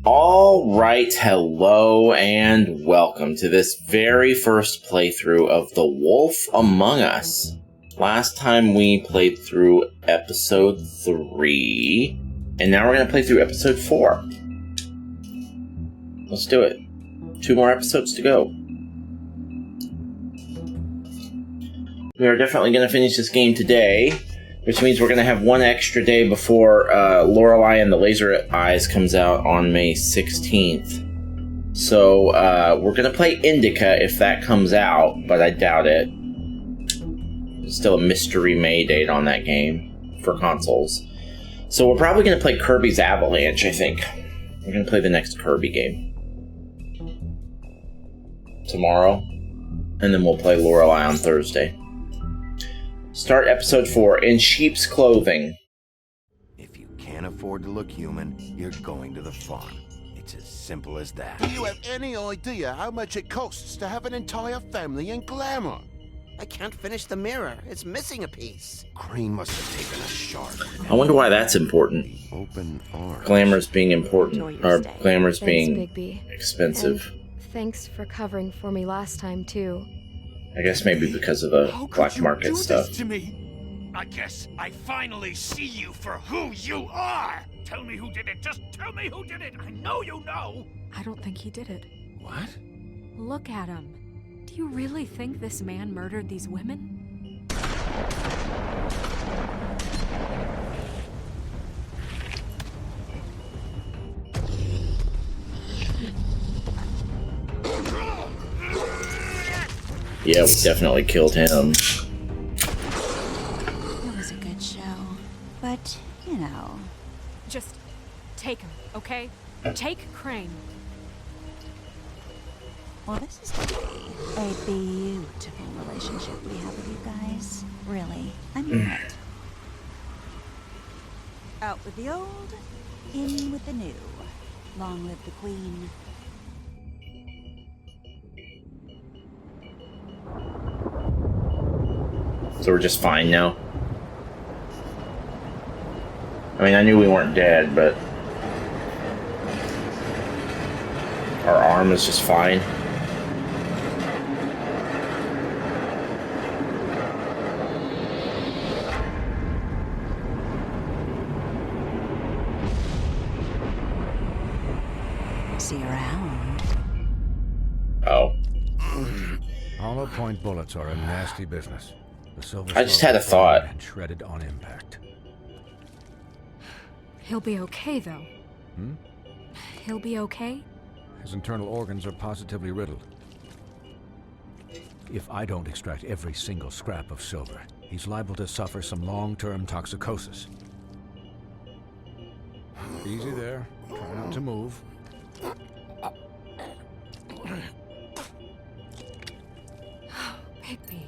All right, hello and welcome to this very first playthrough of The Wolf Among Us. Last time we played through episode 3, and now we're going to play through episode 4. Let's do it. 2 more episodes to go. We are definitely going to finish this game today, which means we're going to have one extra day before Lorelei and the Laser Eyes comes out on May 16th. So we're going to play Indica if that comes out, but I doubt it. There's still a mystery May date on that game for consoles. So we're probably going to play Kirby's Avalanche, I think. We're going to play the next Kirby game tomorrow, and then we'll play Lorelei on Thursday. Start episode 4, In Sheep's Clothing. If you can't afford to look human, you're going to the farm. It's as simple as that. Do you have any idea how much it costs to have an entire family in glamour? I can't finish the mirror. It's missing a piece. Crane must have taken a shard. I wonder why that's important. Open arms. Glamour's being important, or stay. glamour's Thanks, being Bigby. expensive. And thanks for covering for me last time, too. I guess maybe because of the How could black you market do stuff. this to me? I guess I finally see you for who you are! Tell me who did it! Just tell me who did it! I know you know! I don't think he did it. What? Look at him. Do you really think this man murdered these women? Yeah, we definitely killed him. It was a good show, but, you know. Just take him, okay? Take Crane. Well, this is going to be a beautiful relationship we have with you guys. Really. I mean it. Out with the old, in with the new. Long live the queen. So we're just fine now. I mean, I knew we weren't dead, but our arm is just fine. See you around. Oh. Hollow point bullets are a nasty business. The silver I just had a thought. And shredded on impact. He'll be okay, though. Hmm? He'll be okay? His internal organs are positively riddled. If I don't extract every single scrap of silver, he's liable to suffer some long-term toxicosis. Easy there. Try not to move. Bigby.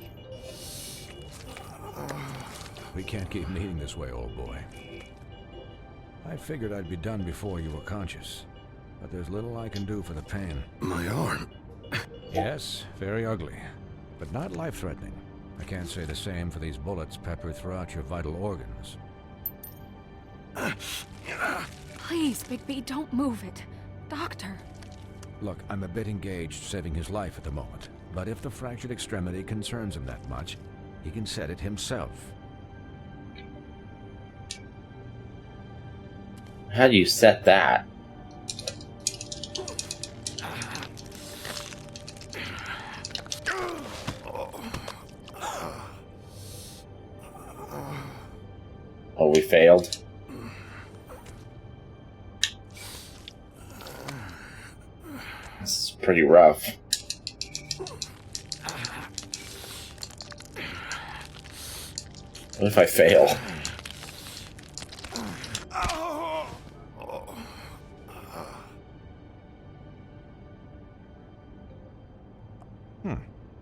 We can't keep needing this way, old boy. I figured I'd be done before you were conscious, but there's little I can do for the pain. My arm. Yes, very ugly, but not life-threatening. I can't say the same for these bullets peppered throughout your vital organs. Please, Bigby, don't move it. Doctor. Look, I'm a bit engaged saving his life at the moment, but if the fractured extremity concerns him that much, he can set it himself. How do you set that? Oh, we failed. This is pretty rough. What if I fail?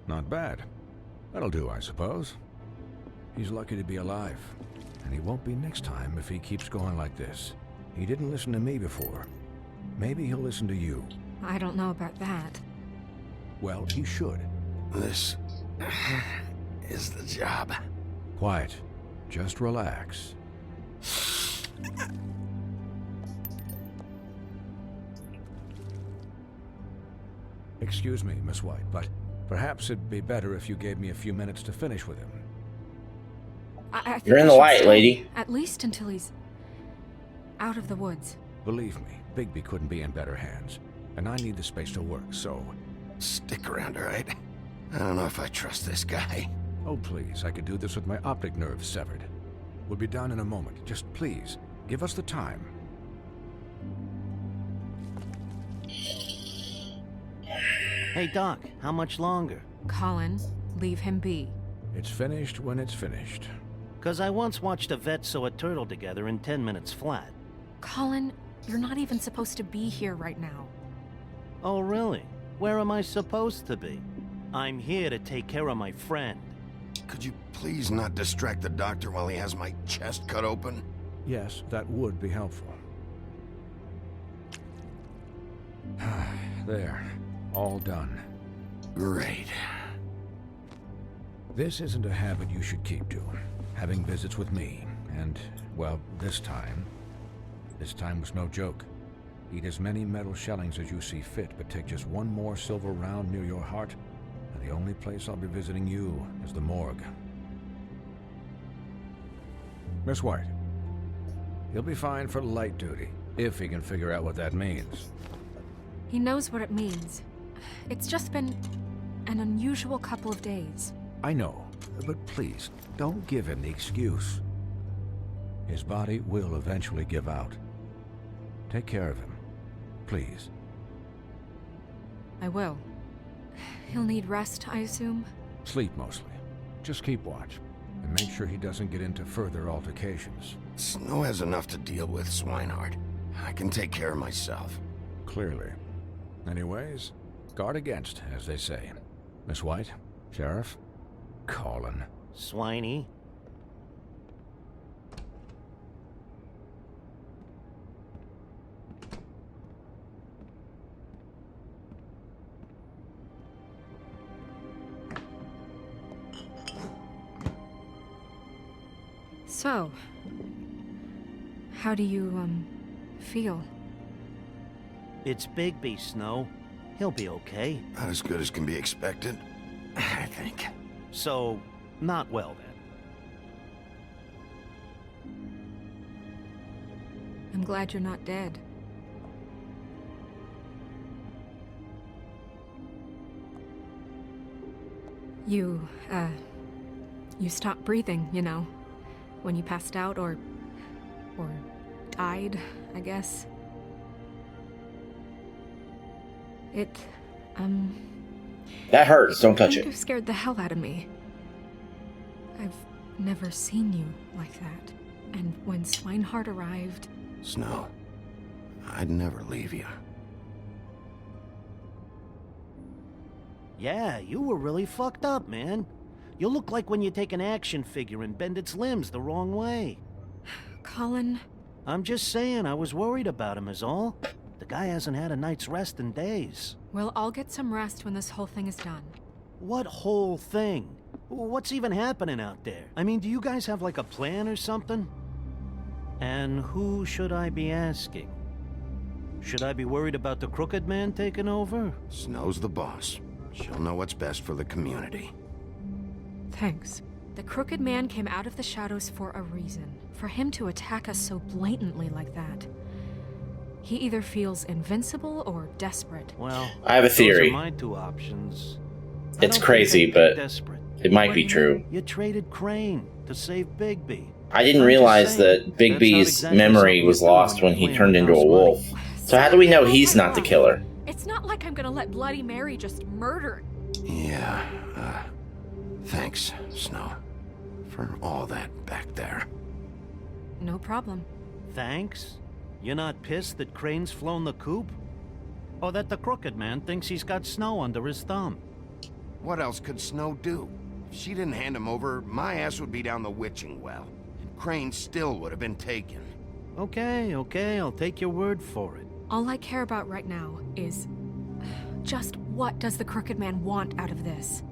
Not bad. That'll do, I suppose. He's lucky to be alive, and he won't be next time if he keeps going like this. He didn't listen to me before. Maybe he'll listen to you. I don't know about that. Well, he should. This is the job. Quiet. Just relax. Excuse me, Miss White, but perhaps it'd be better if you gave me a few minutes to finish with him. I think You're in I the should light, stay, lady. At least until he's out of the woods. Believe me, Bigby couldn't be in better hands, and I need the space to work, so... Stick around, all right? I don't know if I trust this guy. Oh, please, I could do this with my optic nerve severed. We'll be down in a moment. Just please, give us the time. Hey, Doc, how much longer? Colin, leave him be. It's finished when it's finished. 'Cause I once watched a vet sew a turtle together in 10 minutes flat. Colin, you're not even supposed to be here right now. Oh, really? Where am I supposed to be? I'm here to take care of my friend. Could you please not distract the doctor while he has my chest cut open? Yes, that would be helpful. There. All done. Great. This isn't a habit you should keep to. Having visits with me. And, well, this time was no joke. Eat as many metal shellings as you see fit, but take just one more silver round near your heart, and the only place I'll be visiting you is the morgue. Miss White, he'll be fine for light duty, if he can figure out what that means. He knows what it means. It's just been an unusual couple of days. I know, but please, don't give him the excuse. His body will eventually give out. Take care of him, please. I will. He'll need rest, I assume? Sleep mostly. Just keep watch, and make sure he doesn't get into further altercations. Snow has enough to deal with, Swinehart. I can take care of myself. Clearly. Anyways, guard against, as they say. Miss White, Sheriff, Colin. Swiney. So, how do you, feel? It's Bigby, Snow. He'll be okay. Not as good as can be expected, I think. So, not well then. I'm glad you're not dead. You stopped breathing, you know, when you passed out or died, I guess. It, That hurts. Don't touch kind it. of scared the hell out of me. I've never seen you like that. And when Swinehart arrived... Snow, I'd never leave you. Yeah, you were really fucked up, man. You look like when you take an action figure and bend its limbs the wrong way. Colin... I'm just saying, I was worried about him is all. The guy hasn't had a night's rest in days. Well, I'll get some rest when this whole thing is done. What whole thing? What's even happening out there? I mean, do you guys have like a plan or something? And who should I be asking? Should I be worried about the Crooked Man taking over? Snow's the boss. She'll know what's best for the community. Thanks. The Crooked Man came out of the shadows for a reason. For him to attack us so blatantly like that. He either feels invincible or desperate. Well, I have a theory. Those are my two options. It's crazy, but it might be true. You traded Crane to save Bigby. I didn't realize that Bigby's memory was lost when he turned into a wolf. So how do we know he's not the killer? It's not like I'm gonna let Bloody Mary just murder. Yeah, thanks, Snow, for all that back there. No problem. Thanks? You're not pissed that Crane's flown the coop? Or that the Crooked Man thinks he's got Snow under his thumb? What else could Snow do? If she didn't hand him over, my ass would be down the witching well. And Crane still would have been taken. Okay, I'll take your word for it. All I care about right now is... just what does the Crooked Man want out of this?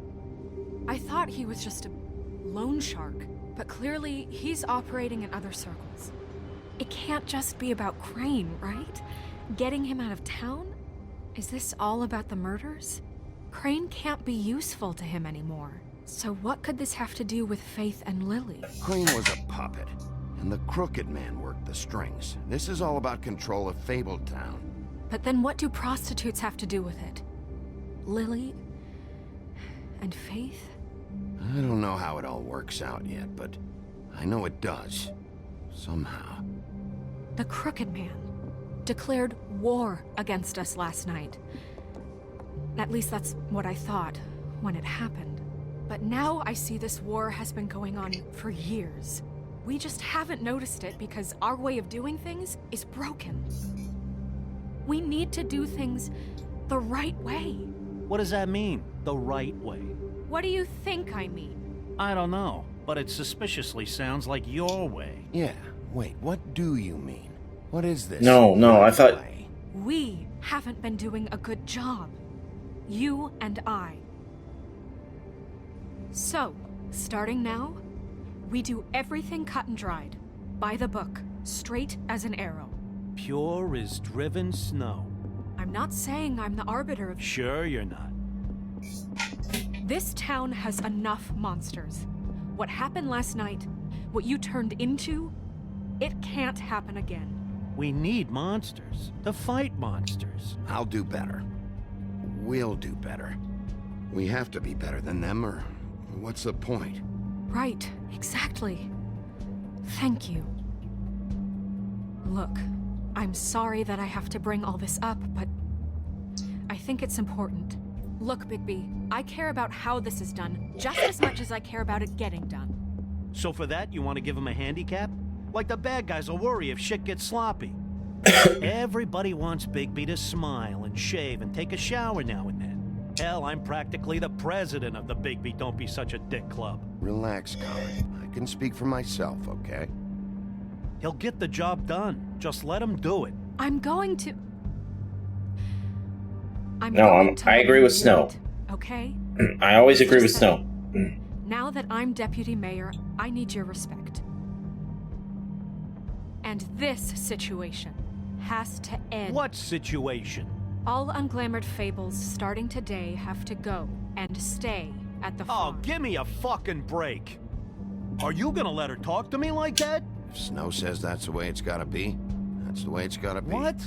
I thought he was just a loan shark, but clearly he's operating in other circles. It can't just be about Crane, right? Getting him out of town? Is this all about the murders? Crane can't be useful to him anymore. So what could this have to do with Faith and Lily? Crane was a puppet, and the Crooked Man worked the strings. This is all about control of Fabletown. But then what do prostitutes have to do with it? Lily? And Faith? I don't know how it all works out yet, but I know it does. Somehow. The Crooked Man declared war against us last night. At least that's what I thought when it happened. But now I see this war has been going on for years. We just haven't noticed it because our way of doing things is broken. We need to do things the right way. What does that mean, the right way? What do you think I mean? I don't know, but it suspiciously sounds like your way. Yeah, wait, what do you mean? What is this? No, I thought... We haven't been doing a good job. You and I. So, starting now, we do everything cut and dried. By the book, straight as an arrow. Pure as driven snow. I'm not saying I'm the arbiter of... Sure you're not. This town has enough monsters. What happened last night, what you turned into, it can't happen again. We need monsters to fight monsters. I'll do better. We'll do better. We have to be better than them, or what's the point? Right, exactly. Thank you. Look, I'm sorry that I have to bring all this up, but I think it's important. Look, Bigby, I care about how this is done just as much as I care about it getting done. So for that, you want to give him a handicap? Like the bad guys will worry if shit gets sloppy. Everybody wants Bigby to smile and shave and take a shower now and then. Hell, I'm practically the president of the Bigby Don't Be Such a Dick Club. Relax, Colin. I can speak for myself, okay? He'll get the job done. Just let him do it. I'm going to... I agree with Snow. Okay? I always agree with Snow. Now that I'm deputy mayor, I need your respect. And this situation has to end. What situation? All unglamored fables starting today have to go and stay at the farm. Oh, give me a fucking break. Are you gonna let her talk to me like that? If Snow says that's the way it's gotta be, that's the way it's gotta be. What?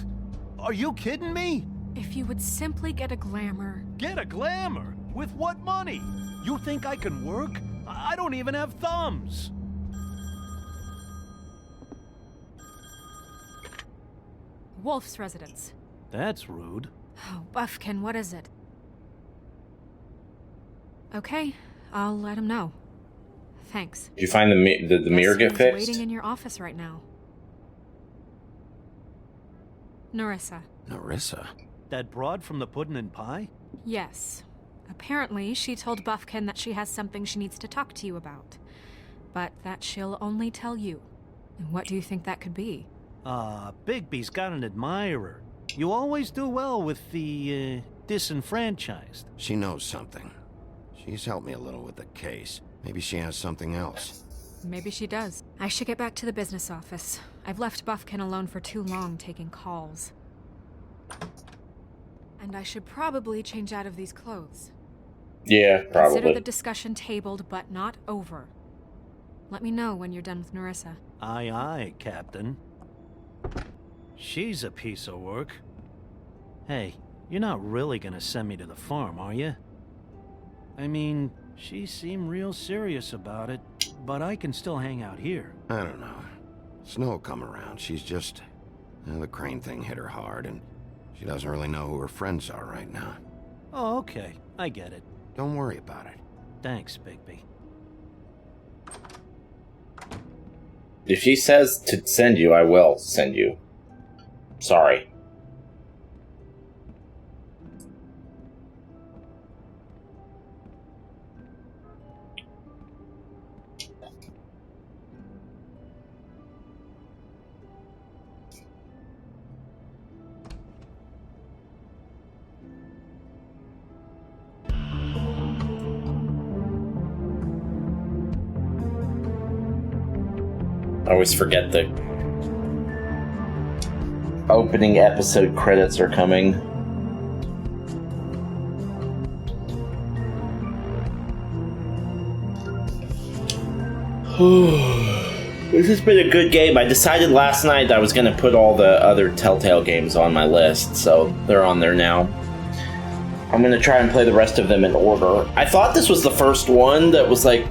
Are you kidding me? If you would simply get a glamour. Get a glamour? With what money? You think I can work? I don't even have thumbs. Wolf's residence. That's rude. Oh, Buffkin, what is it? Okay, I'll let him know. Thanks. Did you find the mirror get fixed? Waiting in your office right now. Narissa. Narissa? That broad from the Puddin' and Pie? Yes. Apparently, she told Buffkin that she has something she needs to talk to you about. But that she'll only tell you. And what do you think that could be? Bigby's got an admirer. You always do well with the, disenfranchised. She knows something. She's helped me a little with the case. Maybe she has something else. Maybe she does. I should get back to the business office. I've left Buffkin alone for too long taking calls. And I should probably change out of these clothes. Yeah, probably. Consider the discussion tabled, but not over. Let me know when you're done with Narissa. Aye, aye, Captain. She's a piece of work. Hey, you're not really gonna send me to the farm, are you? I mean, she seemed real serious about it, but I can still hang out here. I don't know. Snow will come around. She's just... the Crane thing hit her hard, and she doesn't really know who her friends are right now. Oh, okay. I get it. Don't worry about it. Thanks, Bigby. If she says to send you, I will send you. Sorry. I always forget the opening episode credits are coming. This has been a good game. I decided last night that I was going to put all the other Telltale games on my list, so they're on there now. I'm going to try and play the rest of them in order. I thought this was the first one that was, like,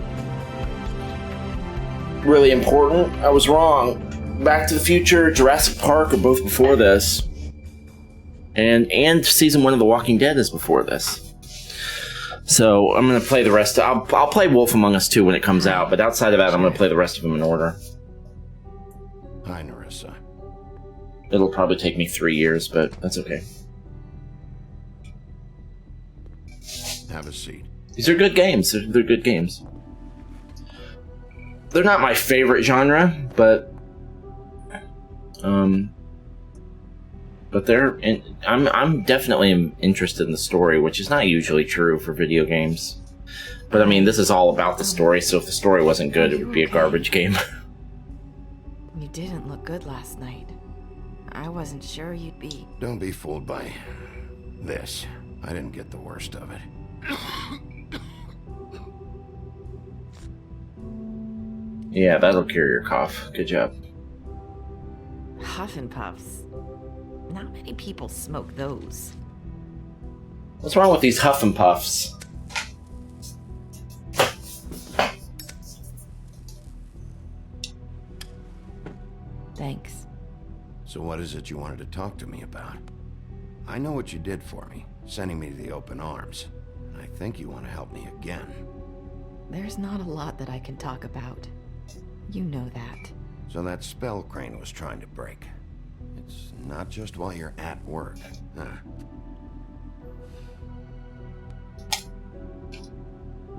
really important. I was wrong. Back to the Future, Jurassic Park are both before this. And Season 1 of The Walking Dead is before this. So I'm going to play the rest. I'll play Wolf Among Us 2 when it comes out, but outside of that, I'm going to play the rest of them in order. Hi, Nerissa. It'll probably take me 3 years, but that's okay. Have a seat. These are good games. They're good games. They're not my favorite genre, but I'm definitely interested in the story, which is not usually true for video games. But I mean, this is all about the story, so if the story wasn't good, it would be a garbage game. You didn't look good last night. I wasn't sure you'd be... Don't be fooled by this. I didn't get the worst of it. Yeah, that'll cure your cough. Good job. Huff and Puffs. Not many people smoke those. What's wrong with these Huff and Puffs? Thanks. So what is it you wanted to talk to me about? I know what you did for me, sending me to the open arms. And I think you want to help me again. There's not a lot that I can talk about. You know that. So that spell Crane was trying to break. It's not just while you're at work, huh?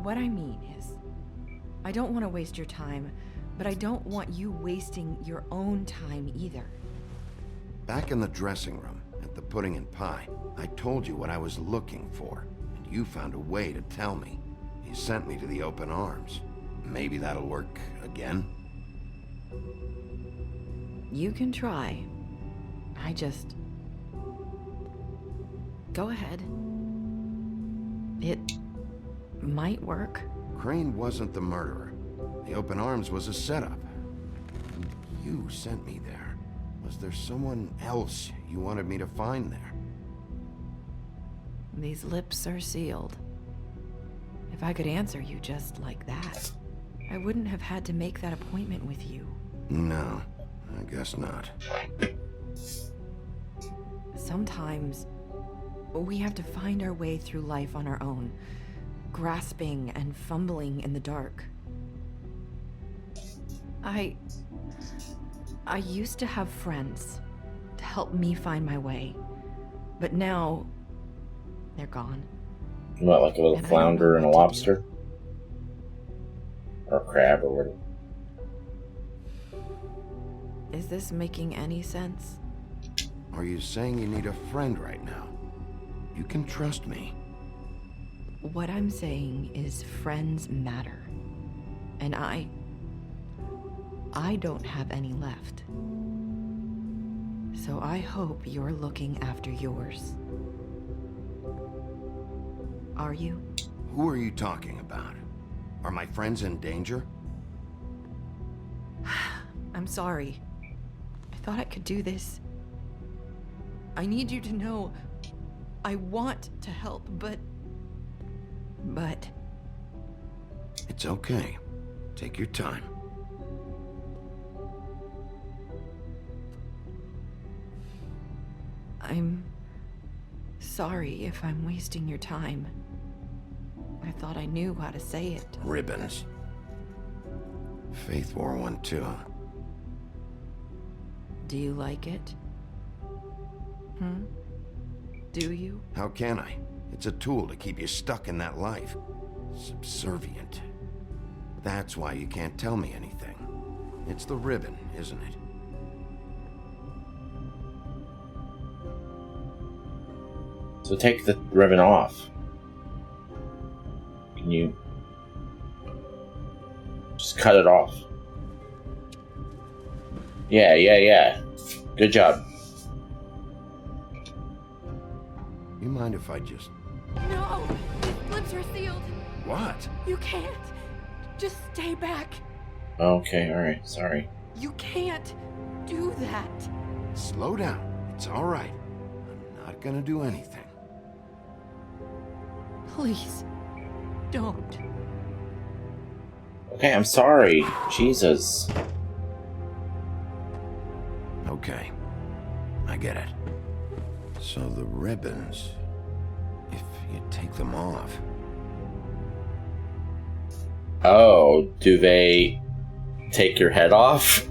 What I mean is, I don't want to waste your time, but I don't want you wasting your own time either. Back in the dressing room, at the pudding and pie, I told you what I was looking for, and you found a way to tell me. You sent me to the open arms. Maybe that'll work again? You can try. I just... Go ahead. It might work. Crane wasn't the murderer. The open arms was a setup. And you sent me there. Was there someone else you wanted me to find there? These lips are sealed. If I could answer you just like that, I wouldn't have had to make that appointment with you. No, I guess not. Sometimes we have to find our way through life on our own, grasping and fumbling in the dark. I used to have friends to help me find my way, but now they're gone. What, like a little flounder and a lobster? Or a crab or whatever. Is this making any sense? Are you saying you need a friend right now? You can trust me. What I'm saying is friends matter. And I don't have any left. So I hope you're looking after yours. Are you? Who are you talking about? Are my friends in danger? I'm sorry. I thought I could do this. I need you to know I want to help, but... It's okay. Take your time. I'm sorry if I'm wasting your time. I thought I knew how to say it. Ribbons. Faith wore one too. Do you like it? Do you? How can I? It's a tool to keep you stuck in that life. Subservient. That's why you can't tell me anything. It's the ribbon, isn't it? So take the ribbon off. Can you just cut it off? Yeah. Good job. You mind if I just... No! His lips are sealed! What? You can't! Just stay back! Okay, alright, sorry. You can't do that. Slow down. It's all right. I'm not gonna do anything. Please, don't. Okay, I'm sorry. Jesus. Okay. I get it. So the ribbons, if you take them off... Oh, do they take your head off?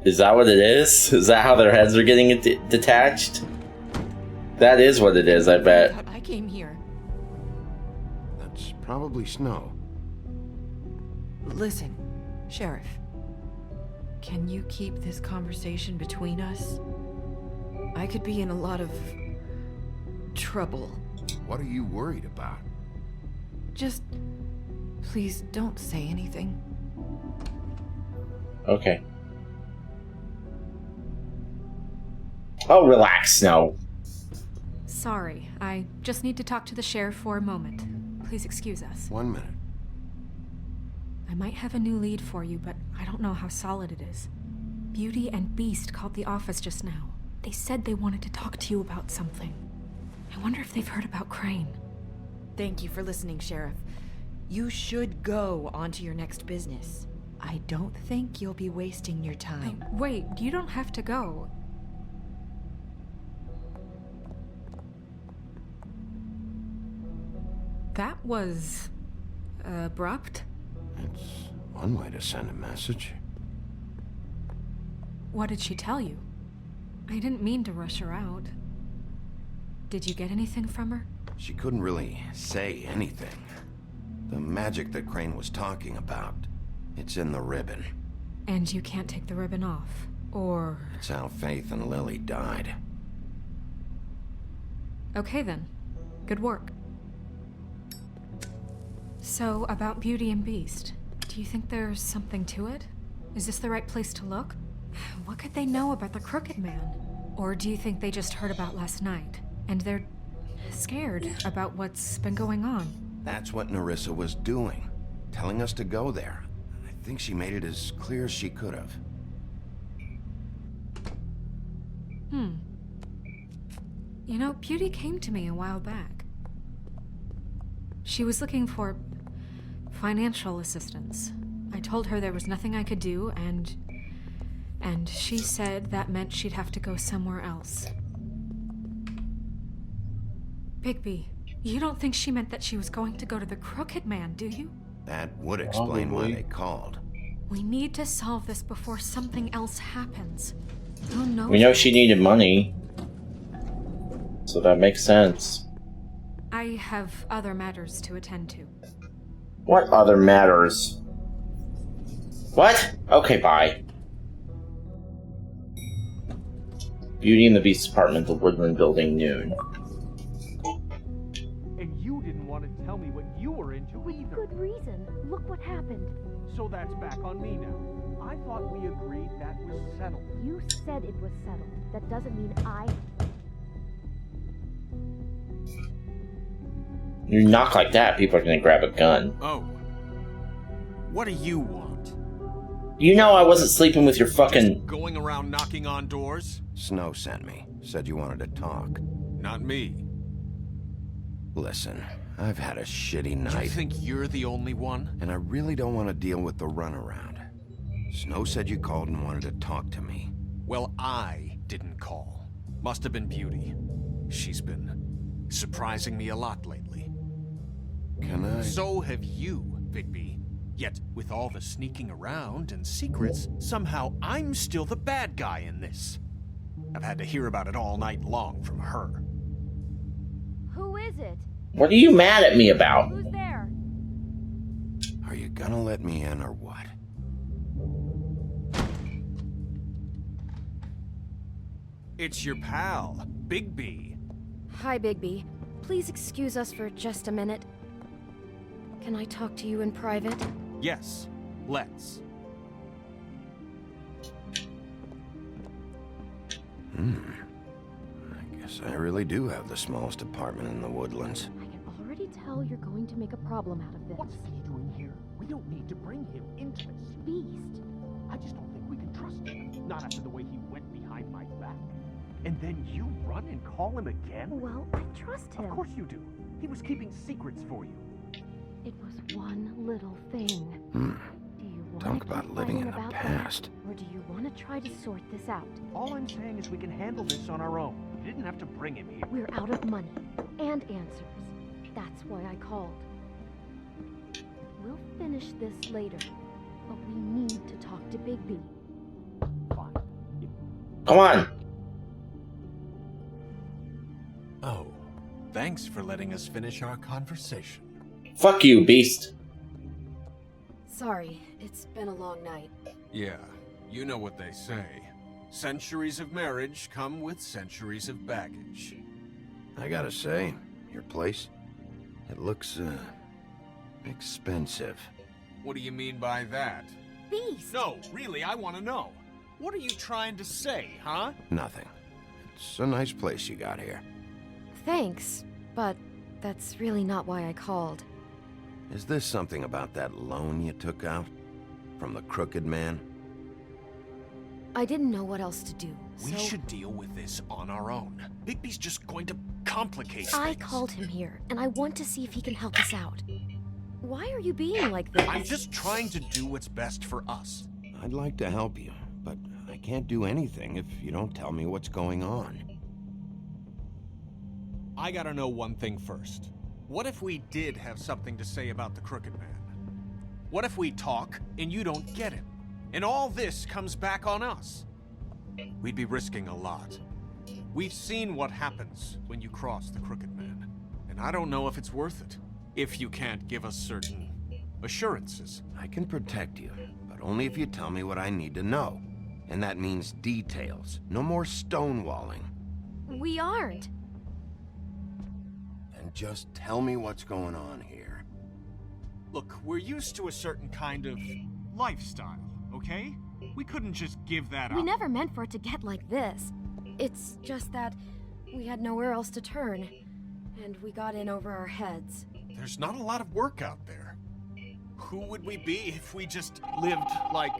Is that what it is? Is that how their heads are getting detached? That is what it is, I bet. I came here. That's probably snow. Listen, Sheriff. Can you keep this conversation between us? I could be in a lot of trouble. What are you worried about? Just please don't say anything. Okay. Oh, relax, Snow. Sorry, I just need to talk to the sheriff for a moment. Please excuse us. 1 minute. I might have a new lead for you, but I don't know how solid it is. Beauty and Beast called the office just now. They said they wanted to talk to you about something. I wonder if they've heard about Crane. Thank you for listening, Sheriff. You should go on to your next business. I don't think you'll be wasting your time. Wait, you don't have to go. That was abrupt. It's one way to send a message. What did she tell you? I didn't mean to rush her out. Did you get anything from her? She couldn't really say anything. The magic that Crane was talking about, it's in the ribbon. And you can't take the ribbon off, or... It's how Faith and Lily died. Okay then. Good work. So, about Beauty and Beast, do you think there's something to it? Is this the right place to look? What could they know about the Crooked Man? Or do you think they just heard about last night, and they're scared about what's been going on? That's what Nerissa was doing, telling us to go there. I think she made it as clear as she could have. You know, Beauty came to me a while back. She was looking for financial assistance. I told her there was nothing I could do, and she said that meant she'd have to go somewhere else. Bigby, you don't think she meant that she was going to go to the Crooked Man, do you? That would explain why they called. We need to solve this before something else happens. Who knows? We know she needed money, so that makes sense. I have other matters to attend to. What other matters? What? Okay, bye. Beauty and the Beast apartment, the Woodland Building, noon. And you didn't want to tell me what you were into either. Good reason. Look what happened. So that's back on me now. I thought we agreed that was settled. You said it was settled. That doesn't mean I... You knock like that, people are gonna grab a gun. Oh. What do you want? You know I wasn't sleeping with your fucking... Just going around knocking on doors? Snow sent me. Said you wanted to talk. Not me. Listen, I've had a shitty night. You think you're the only one? And I really don't want to deal with the runaround. Snow said you called and wanted to talk to me. Well, I didn't call. Must have been Beauty. She's been surprising me a lot lately. Can I... So have you, Bigby. Yet, with all the sneaking around and secrets, somehow I'm still the bad guy in this. I've had to hear about it all night long from her. Who is it? What are you mad at me about? Who's there? Are you gonna let me in or what? It's your pal, Bigby. Hi, Bigby. Please excuse us for just a minute. Can I talk to you in private? Yes, let's. I guess I really do have the smallest apartment in the Woodlands. I can already tell tell you're going to make a problem out of this. What's he doing here? We don't need to bring him into this. Beast. I just don't think we can trust him. Not after the way he went behind my back. And then you run and call him again? Well, I trust him. Of course you do. He was keeping secrets for you. It was one little thing. Do you want Talk to about keep living fighting in the about past. that, or do you want to try to sort this out? All I'm saying is we can handle this on our own. You didn't have to bring him here. We're out of money and answers. That's why I called. We'll finish this later, but we need to talk to Bigby. Fine. Come on. Oh, thanks for letting us finish our conversation. Fuck you, Beast. Sorry, it's been a long night. Yeah, you know what they say. Centuries of marriage come with centuries of baggage. I gotta say, your place, it looks, expensive. What do you mean by that? Beast! No, really, I want to know. What are you trying to say, huh? Nothing. It's a nice place you got here. Thanks, but that's really not why I called. Is this something about that loan you took out? From the Crooked Man? I didn't know what else to do, so... We should deal with this on our own. Bigby's just going to complicate things. I called him here, and I want to see if he can help us out. Why are you being like this? I'm just trying to do what's best for us. I'd like to help you, but I can't do anything if you don't tell me what's going on. I gotta know one thing first. What if we did have something to say about the Crooked Man? What if we talk and you don't get him? And all this comes back on us? We'd be risking a lot. We've seen what happens when you cross the Crooked Man, and I don't know if it's worth it, if you can't give us certain assurances. I can protect you, but only if you tell me what I need to know. And that means details. No more stonewalling. We aren't. And just tell me what's going on here. Look, we're used to a certain kind of lifestyle, okay? We couldn't just give that up. We never meant for it to get like this. It's just that we had nowhere else to turn, and we got in over our heads. There's not a lot of work out there. Who would we be if we just lived like...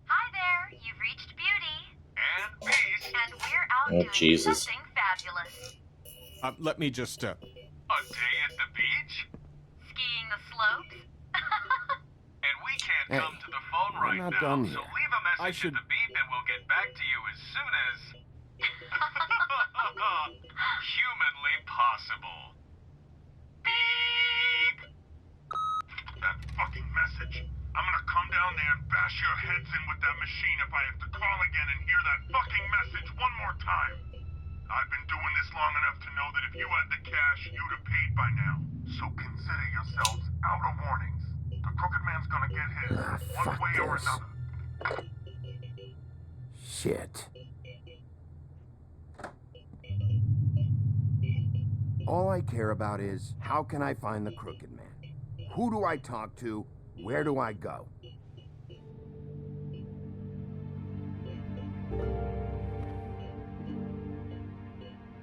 Hi there, you've reached Beauty. And Beast. And we're out Oh, doing Jesus. something fabulous. let me just, A day at the beach? Skiing the slopes. And we can't Hey, come to the phone we're right not now, done so yet. leave a I message should- at the beep and we'll get back to you as soon as... humanly possible. Beep! That fucking message. I'm gonna come down there and bash your heads in with that machine if I have to call again and hear that fucking message one more time. I've been doing this long enough to know that if you had the cash, you'd have paid by now. So consider yourselves out of warnings. The Crooked Man's gonna get his, one fuck way or this. another. Shit. All I care about is, how can I find the Crooked Man? Who do I talk to? Where do I go?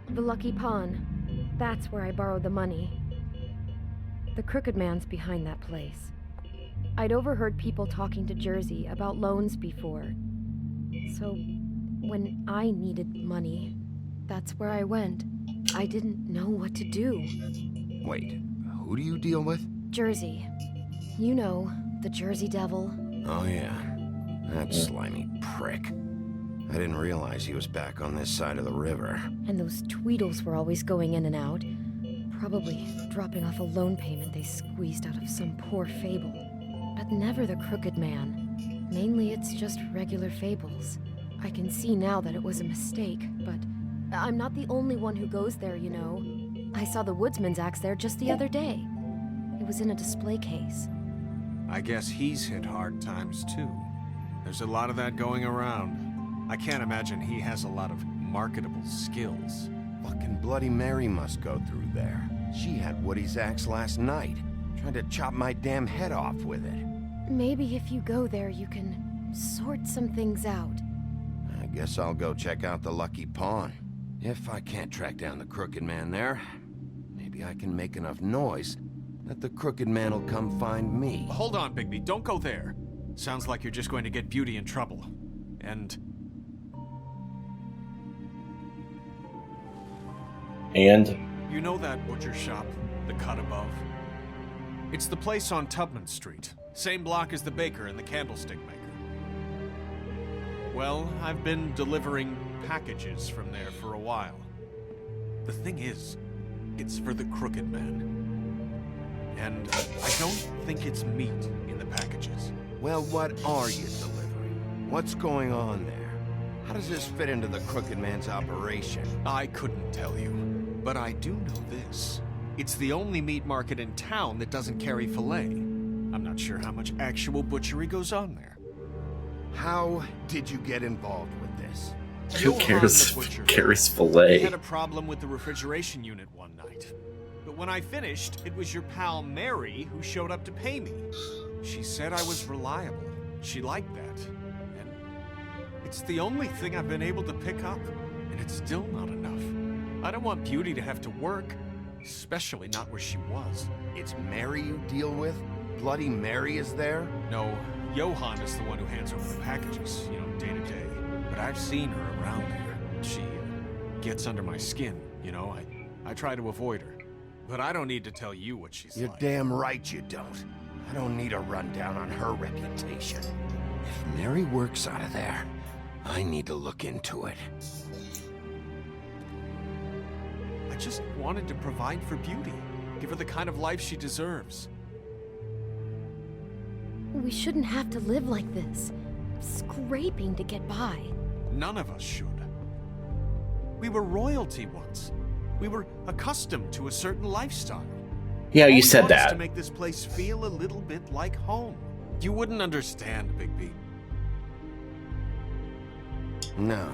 The Lucky Pawn. That's where I borrowed the money. The Crooked Man's behind that place. I'd overheard people talking to Jersey about loans before. So, when I needed money, that's where I went. I didn't know what to do. Wait, who do you deal with? Jersey. You know, the Jersey Devil. Oh yeah, that slimy prick. I didn't realize he was back on this side of the river. And those Tweedles were always going in and out. Probably dropping off a loan payment they squeezed out of some poor fable. But never the Crooked Man. Mainly it's just regular fables. I can see now that it was a mistake, but I'm not the only one who goes there, you know. I saw the Woodsman's axe there just the other day. It was in a display case. I guess he's hit hard times too. There's a lot of that going around. I can't imagine he has a lot of marketable skills. Fucking Bloody Mary must go through there. She had Woody's axe last night. Tried to chop my damn head off with it. Maybe if you go there, you can sort some things out. I guess I'll go check out the Lucky Pawn. If I can't track down the Crooked Man there, maybe I can make enough noise that the Crooked Man will come find me. Hold on, Bigby. Don't go there. Sounds like you're just going to get Beauty in trouble. And... And? You know that butcher shop? The cut above? It's the place on Tubman Street. Same block as the baker and the candlestick maker. Well, I've been delivering packages from there for a while. The thing is, it's for the Crooked Man. And I don't think it's meat in the packages. Well, what are you delivering? What's going on there? How does this fit into the Crooked Man's operation? I couldn't tell you, but I do know this. It's the only meat market in town that doesn't carry filet. I'm not sure how much actual butchery goes on there. How did you get involved with this? Who cares if carries filet? We had a problem with the refrigeration unit one night. But when I finished, it was your pal Mary who showed up to pay me. She said I was reliable. She liked that. And it's the only thing I've been able to pick up, and it's still not enough. I don't want Beauty to have to work, especially not where she was. It's Mary you deal with? Bloody Mary is there? No, Johan is the one who hands over the packages, day to day. But I've seen her around here. She gets under my skin, I try to avoid her. But I don't need to tell you what she's You're like. damn right you don't. I don't need a rundown on her reputation. If Mary works out of there, I need to look into it. I just wanted to provide for Beauty. Give her the kind of life she deserves. We shouldn't have to live like this, scraping to get by. None of us should. We were royalty once. We were accustomed to a certain lifestyle. Yeah, you All we said want is that. to make this place feel a little bit like home. You wouldn't understand, Bigby. No,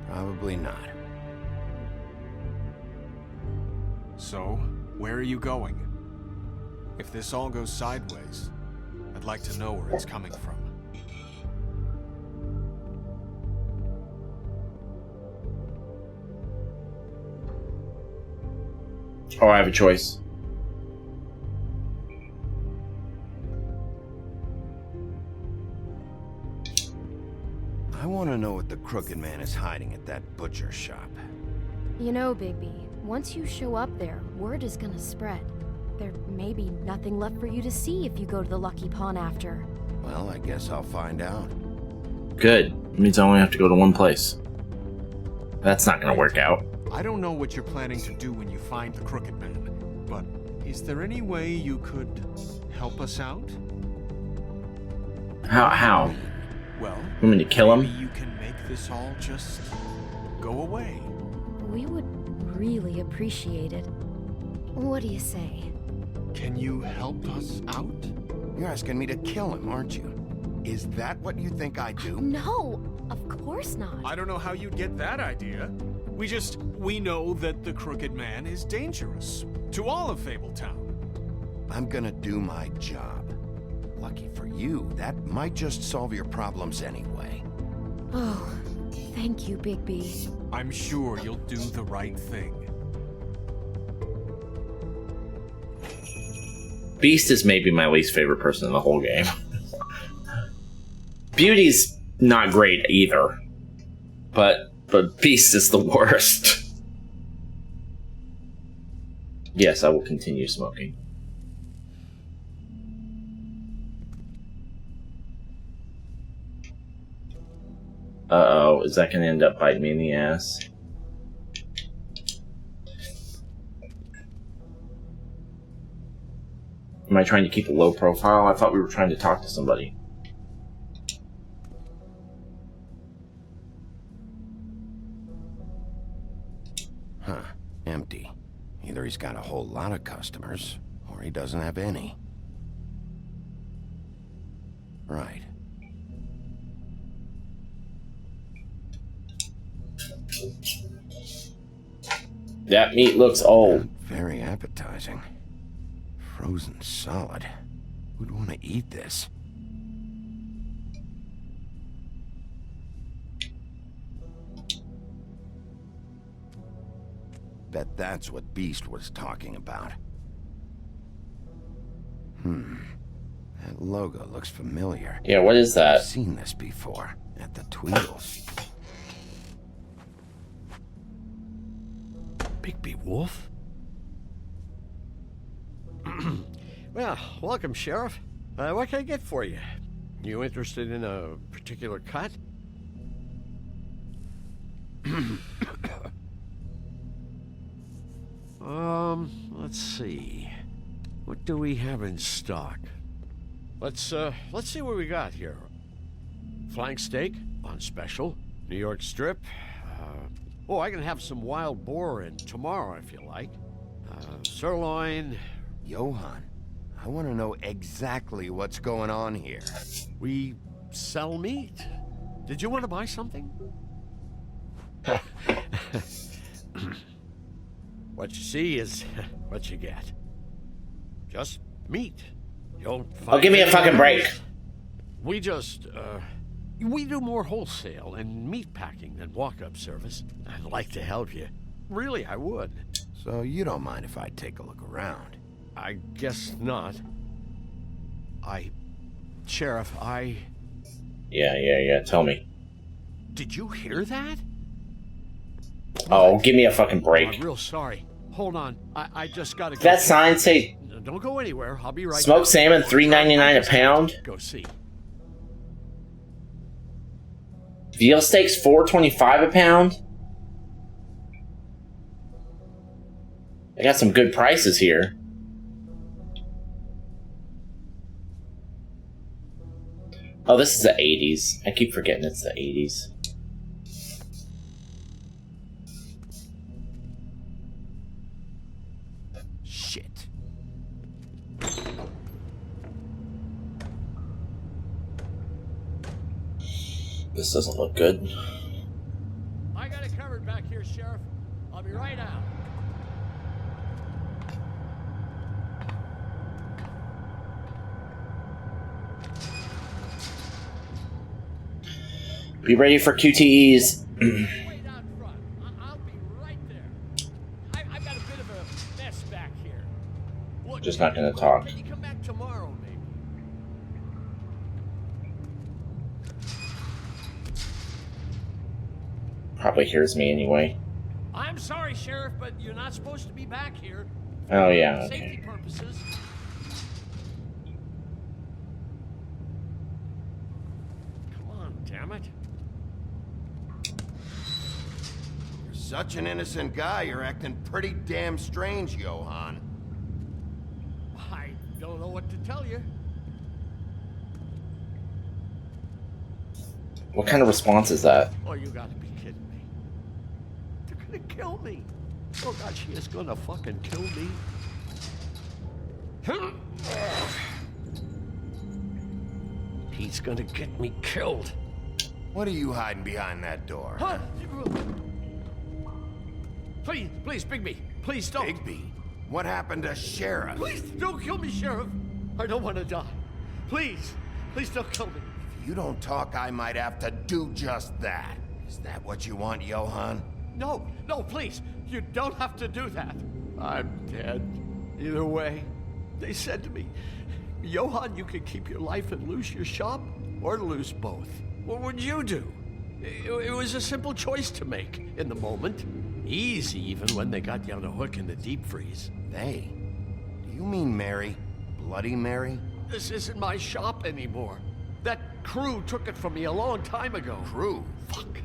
probably not. So, where are you going? If this all goes sideways, I'd like to know where it's coming from. Oh, I have a choice. I want to know what the Crooked Man is hiding at that butcher shop. You know, Bigby, once you show up there, word is gonna spread. There may be nothing left for you to see if you go to the Lucky Pawn after. Well, I guess I'll find out. Good. It means I only have to go to one place. That's not gonna work out. I don't know what you're planning to do when you find the Crooked Man, but is there any way you could help us out? How? Well, You want me to kill maybe him? you can make this all just go away. We would really appreciate it. What do you say? Can you help us out? You're asking me to kill him, aren't you? Is that what you think I do? No, of course not. I don't know how you'd get that idea. We know that the Crooked Man is dangerous to all of Fabletown. I'm gonna do my job. Lucky for you, that might just solve your problems anyway. Oh, thank you, Bigby. I'm sure you'll do the right thing. Beast is maybe my least favorite person in the whole game. Beauty's not great either. But Beast is the worst. Yes, I will continue smoking. Uh-oh, is that gonna end up biting me in the ass? Am I trying to keep a low profile? I thought we were trying to talk to somebody. Huh, empty. Either he's got a whole lot of customers, or he doesn't have any. Right. That meat looks old. Very appetizing. Frozen solid. Who'd want to eat this? bet that's what Beast was talking about. That logo looks familiar. Yeah, what is that? I've seen this before at the Tweedles. Bigby Wolf? Well, welcome, Sheriff. What can I get for you? You interested in a particular cut? Let's see. What do we have in stock? Let's see what we got here. Flank steak on special. New York strip. Oh, I can have some wild boar in tomorrow if you like. Sirloin. Johan, I want to know exactly what's going on here. We sell meat. Did you want to buy something? What you see is what you get. Just meat. You don't Oh, give me a fucking break. We just, we do more wholesale and meat packing than walk-up service. I'd like to help you. Really, I would. So you don't mind if I take a look around? I guess not. Sheriff, Yeah, tell me. Did you hear that? Oh, give me a fucking break. I'm real sorry. Hold on. I just gotta go. That sign say Don't go anywhere. I'll be right smoked back. salmon $3.99 a pound. Go see. Veal steaks $4.25 a pound. I got some good prices here. Oh, this is the 80s. I keep forgetting it's the 80s. Shit. This doesn't look good. I got it covered back here, Sheriff. I'll be right out. Be ready for QTEs. Wait out front. I'll be right there. I've got a bit of a mess back here. Look, Just not gonna talk. Can you come back tomorrow, maybe? Probably hears me anyway. I'm sorry, Sheriff, but you're not supposed to be back here. Oh yeah. For safety Okay. purposes. Come on, damn it. You're such an innocent guy, you're acting pretty damn strange, Johan. I don't know what to tell you. What kind of response is that? Oh, you gotta be kidding me. They're gonna kill me. Oh God, she is gonna fucking kill me. He's gonna get me killed. What are you hiding behind that door? Huh? Please, Bigby, please don't. Bigby? What happened to Sheriff? Please don't kill me, Sheriff. I don't want to die. Please don't kill me. If you don't talk, I might have to do just that. Is that what you want, Johan? No, please. You don't have to do that. I'm dead. Either way, they said to me, Johan, you could keep your life and lose your shop, or lose both. What would you do? It was a simple choice to make in the moment. Easy, even when they got you on a hook in the deep freeze. They? Do you mean Mary? Bloody Mary? This isn't my shop anymore. That crew took it from me a long time ago. Crew? Fuck.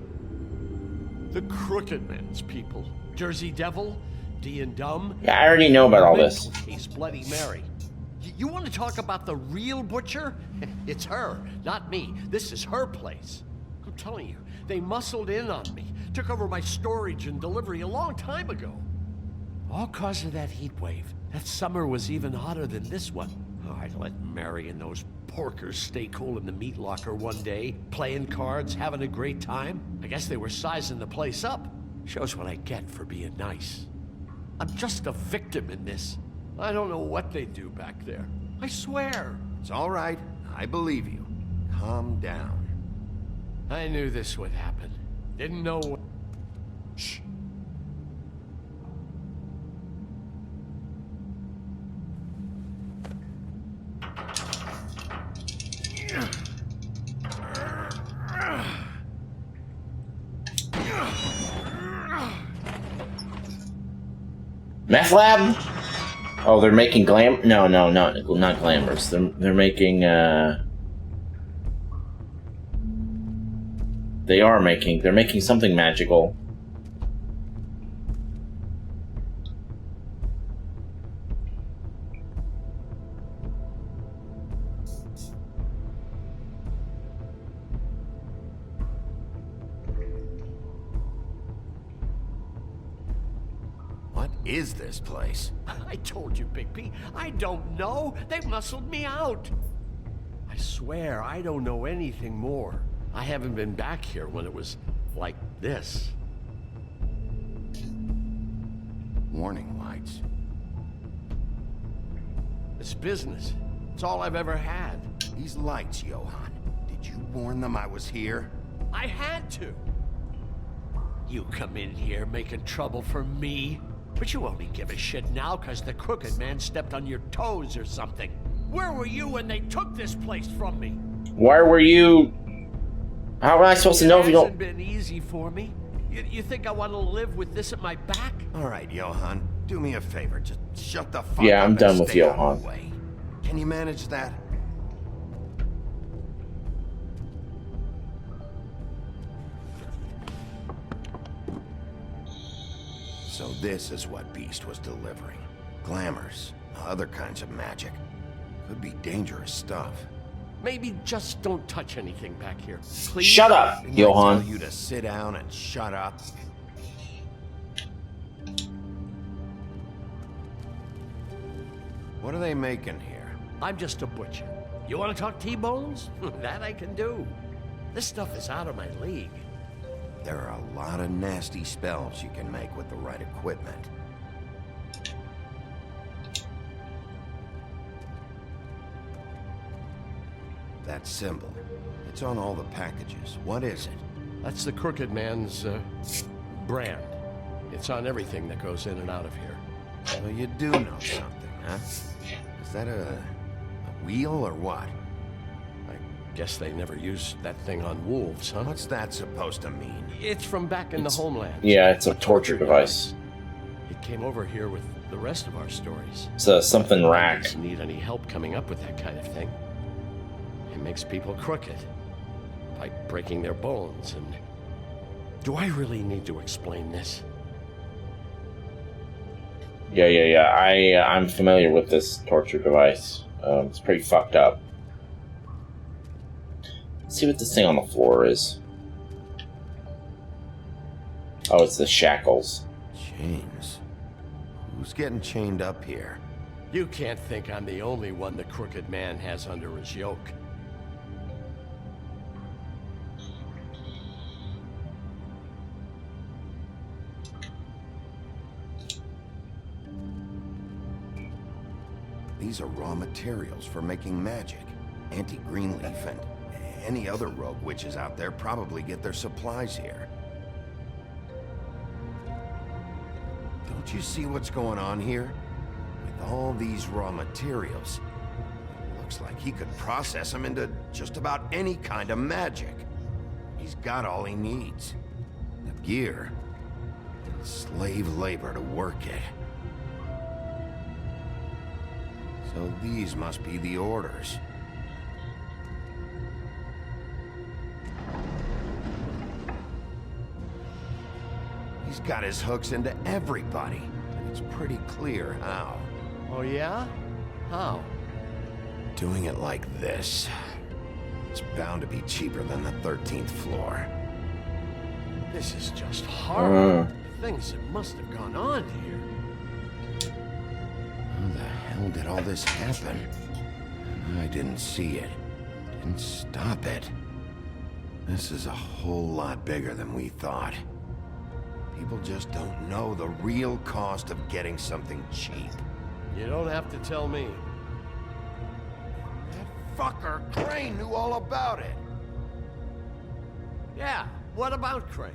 The Crooked Man's people. Jersey Devil, D and Dumb. Yeah, I already know about all this. Case Bloody Mary. You want to talk about the real butcher? It's her, not me. This is her place. I'm telling you, they muscled in on me. Took over my storage and delivery a long time ago. All cause of that heat wave. That summer was even hotter than this one. Oh, I'd let Mary and those porkers stay cool in the meat locker one day, playing cards, having a great time. I guess they were sizing the place up. Shows what I get for being nice. I'm just a victim in this. I don't know what they do back there. I swear. It's all right. I believe you. Calm down. I knew this would happen. Didn't know what... Shh. Meth lab? Oh, they're making No, not glamours. They're making, They're making something magical. What is this place? I told you, Bigby. I don't know. They muscled me out. I swear, I don't know anything more. I haven't been back here when it was like this. Warning lights. It's business. It's all I've ever had. These lights, Johann. Did you warn them I was here? I had to. You come in here making trouble for me, but you only give a shit now because the Crooked Man stepped on your toes or something. Where were you when they took this place from me? Why were you... How am I supposed to know if you don't... It hasn't been easy for me. You think I want to live with this at my back? All right, Johann. Do me a favor. Just shut the fuck Yeah, up I'm and done with stay out of Johann. the way. Can you manage that? So this is what Beast was delivering. Glamours, other kinds of magic. Could be dangerous stuff. Maybe just don't touch anything back here. Please? Shut up, Didn't Johann. I tell you to sit down and shut up? What are they making here? I'm just a butcher. You want to talk T-bones? That I can do. This stuff is out of my league. There are a lot of nasty spells you can make with the right equipment. That symbol. It's on all the packages. What is it? That's the Crooked Man's, brand. It's on everything that goes in and out of here. So you do know something, huh? Is that a wheel or what? I guess they never used that thing on wolves, huh? What's that supposed to mean? It's from back in the homeland. Yeah, it's a torture device. It came over here with the rest of our stories. It's a something rack. Doesn't need any help coming up with that kind of thing. It makes people crooked by breaking their bones. And do I really need to explain this? Yeah. I'm familiar with this torture device. It's pretty fucked up. Let's see what this thing on the floor is. Oh, it's the shackles. Chains. Who's getting chained up here? You can't think I'm the only one the Crooked Man has under his yoke. These are raw materials for making magic. Auntie Greenleaf and any other rogue witches out there probably get their supplies here. Don't you see what's going on here? With all these raw materials, it looks like he could process them into just about any kind of magic. He's got all he needs. The gear, and slave labor to work it. So these must be the orders. He's got his hooks into everybody, and it's pretty clear how. Oh yeah? How? Doing it like this. It's bound to be cheaper than the 13th floor. This is just horrible. Things that must have gone on here. How the hell did all this happen? I didn't see it. Didn't stop it. This is a whole lot bigger than we thought. People just don't know the real cost of getting something cheap. You don't have to tell me. That fucker Crane knew all about it. Yeah, what about Crane?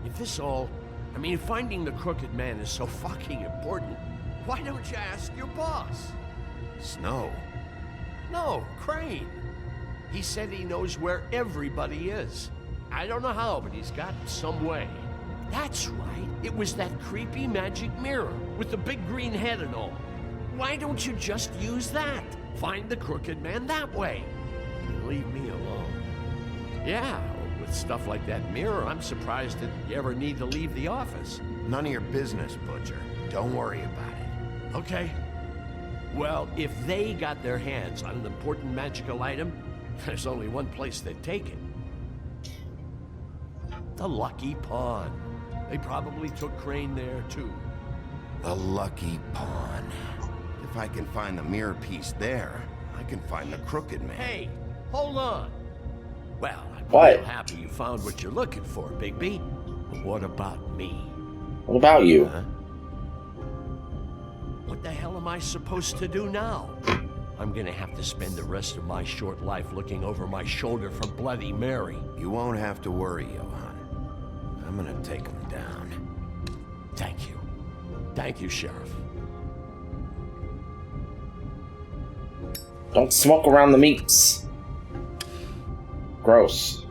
If this all... I mean, finding the Crooked Man is so fucking important, why don't you ask your boss? Snow? No, Crane. He said he knows where everybody is. I don't know how, but he's got some way. That's right. It was that creepy magic mirror with the big green head and all. Why don't you just use that? Find the crooked man that way. And leave me alone. Yeah, with stuff like that mirror, I'm surprised that you ever need to leave the office. None of your business, Butcher. Don't worry about it. Okay. Well, if they got their hands on an important magical item, there's only one place they'd take it. The Lucky Pawn. They probably took Crane there, too. The Lucky Pawn. If I can find the mirror piece there, I can find the crooked man. Hey, hold on. Well, I'm real happy you found what you're looking for, Bigby. But what about me? What about you? Huh? What the hell am I supposed to do now? I'm gonna have to spend the rest of my short life looking over my shoulder for Bloody Mary. You won't have to worry, Johann. I'm gonna take him down. Thank you. Thank you, Sheriff. Don't smoke around the meats. Gross.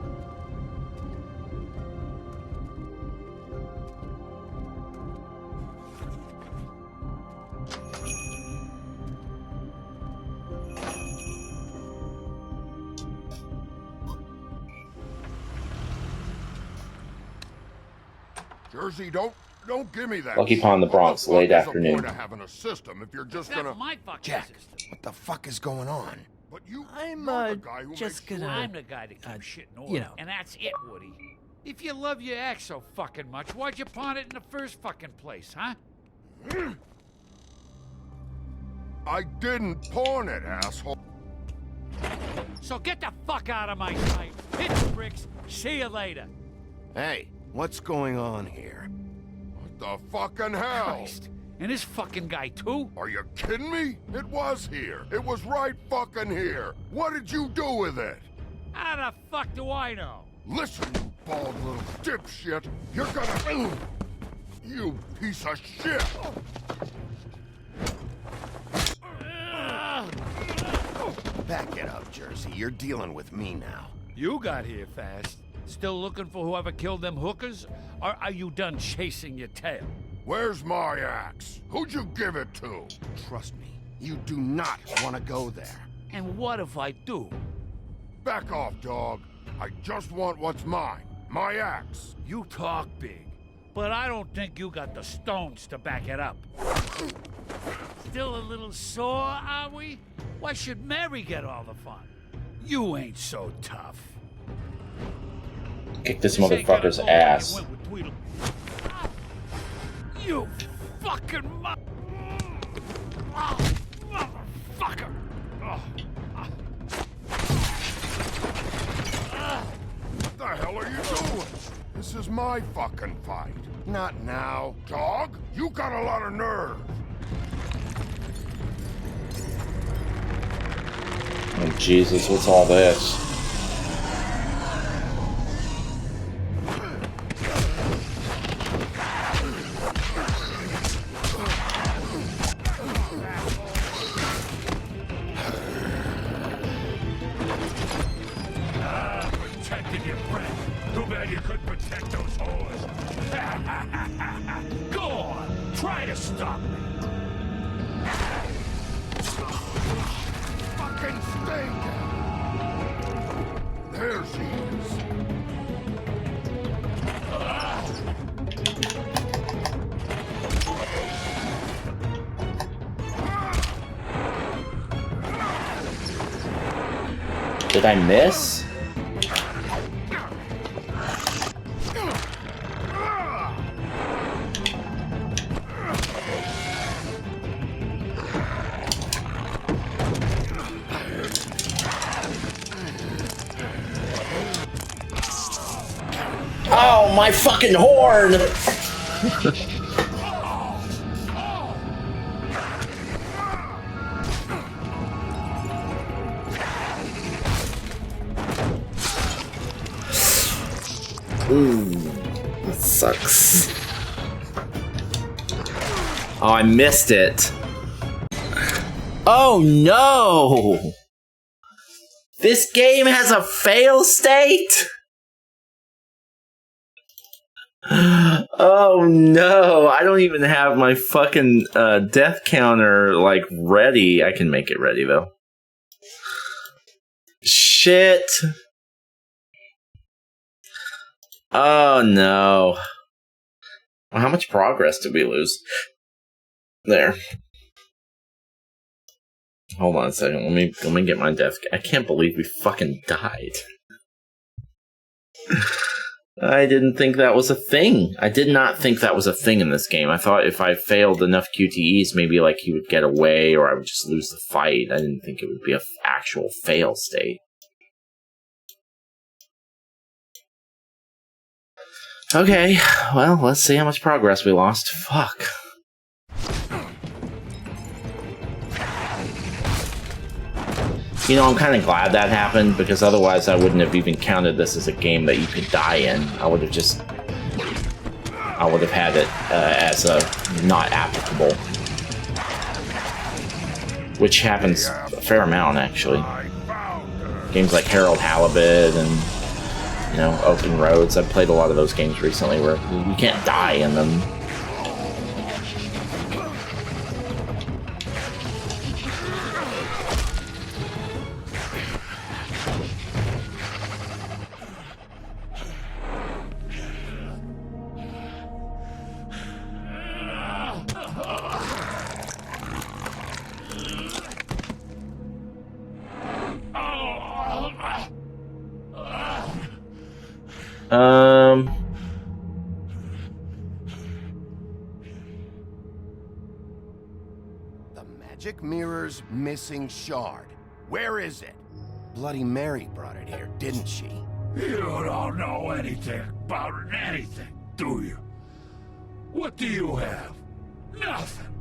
Jersey, don't give me that. Lucky Pawn, the Bronx, late afternoon. What the fuck is the point of having a system if you're just gonna... Jack, what the fuck is going on? But you, I'm just gonna. I'm the guy to keep shit in order. You know. And that's it, Woody. If you love your ex so fucking much, why'd you pawn it in the first fucking place, huh? I didn't pawn it, asshole. So get the fuck out of my sight. Hit the bricks. See you later. Hey, what's going on here? What the fucking hell? Christ. And this fucking guy, too? Are you kidding me? It was here. It was right fucking here. What did you do with it? How the fuck do I know? Listen, you bald little dipshit. You're gonna... You piece of shit. Back it up, Jersey. You're dealing with me now. You got here fast. Still looking for whoever killed them hookers? Or are you done chasing your tail? Where's my axe? Who'd you give it to? Trust me, you do not want to go there. And what if I do? Back off, dog. I just want what's mine. My axe. You talk big, but I don't think you got the stones to back it up. Still a little sore, are we? Why should Mary get all the fun? You ain't so tough. Kick this motherfucker's ass. You fucking motherfucker! What the hell are you doing? This is my fucking fight. Not now. Dog, you got a lot of nerve. Oh, Jesus, what's all this? Protecting your friend. Too bad you couldn't protect those whores. Go on, try to stop me. Fucking stay down. There she is. Did I miss? Oh, my fucking horn! Ooh, that sucks. Oh, I missed it. Oh no! This game has a fail state? Oh no, I don't even have my fucking death counter like ready. I can make it ready though. Shit. Oh no. Well, how much progress did we lose? There. Hold on a second. Let me get my death. I can't believe we fucking died. I didn't think that was a thing. I did not think that was a thing in this game. I thought if I failed enough QTEs, maybe like he would get away or I would just lose the fight. I didn't think it would be an actual fail state. Okay, well, let's see how much progress we lost. Fuck. You know, I'm kind of glad that happened, because otherwise I wouldn't have even counted this as a game that you could die in. I would have had it as a not applicable. Which happens a fair amount, actually. Games like Harold Halibut and, you know, Open Roads. I've played a lot of those games recently where you can't die in them. The magic mirror's missing shard. Where is it? Bloody Mary brought it here, didn't she? You don't know anything about anything, do you? What do you have? Nothing.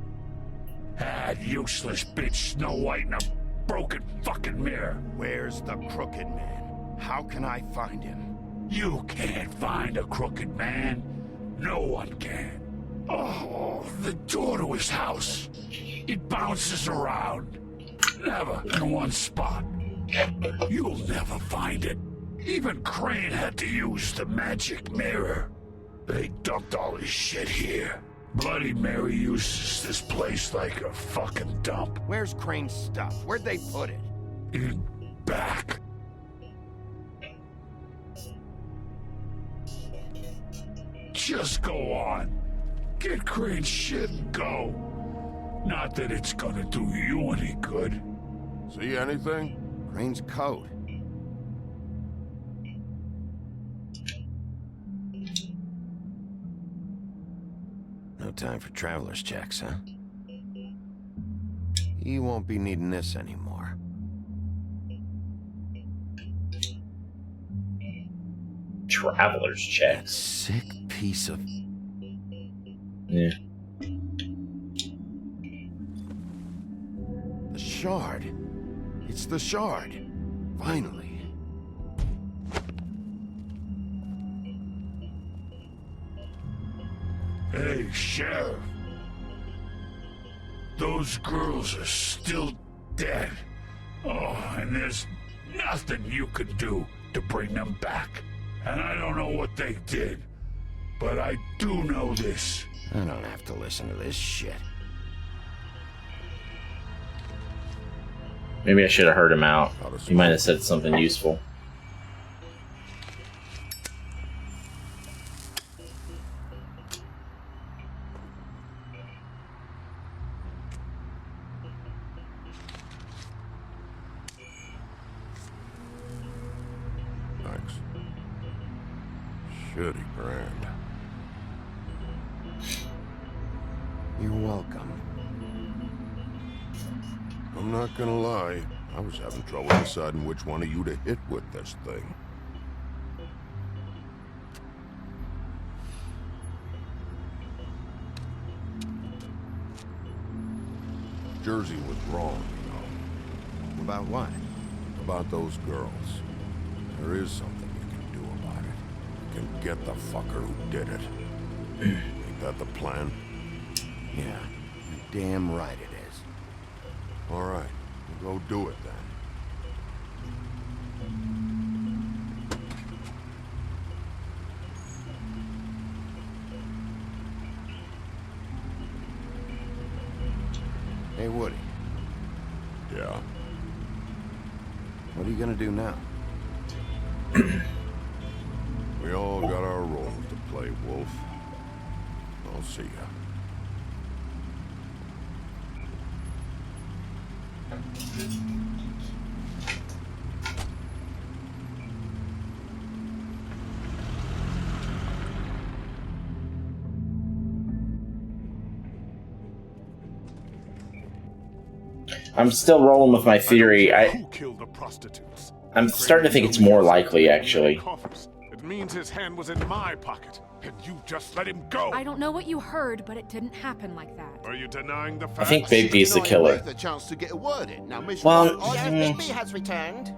That useless bitch Snow White in a broken fucking mirror. Where's the Crooked Man? How can I find him? You can't find a crooked man. No one can. Oh, the door to his house. It bounces around. Never in one spot. You'll never find it. Even Crane had to use the magic mirror. They dumped all his shit here. Bloody Mary uses this place like a fucking dump. Where's Crane's stuff? Where'd they put it? In back. Just go on. Get Crane's shit and go. Not that it's gonna do you any good. See anything? Crane's coat. No time for traveler's checks, huh? You won't be needing this anymore. Traveler's checks. Sick piece of... Yeah. The shard. It's the shard. Finally. Hey, Sheriff. Those girls are still dead. Oh, and there's nothing you can do to bring them back. And I don't know what they did, but I do know this. I don't have to listen to this shit. Maybe I should have heard him out. He might have said something useful. Thanks. Shitty brand. You're welcome. I'm not gonna lie. I was having trouble deciding which one of you to hit with this thing. Jersey was wrong, you know. About what? About those girls. There is something you can do about it. You can get the fucker who did it. Ain't that the plan? Yeah, you're damn right it is. All right, we'll go do it then. Hey, Woody. Yeah? What are you gonna do now? We all got our roles to play, Wolf. I'll see ya. I'm still rolling with my theory. Who killed the prostitutes? I'm starting to think it's more likely, actually. It means his hand was in my pocket, and you just let him go. I don't know what you heard, but it didn't happen like that. Are you denying the fact? I think Bigby's the killer. The chance to get a word in. Now, Miss Well, Bigby has returned.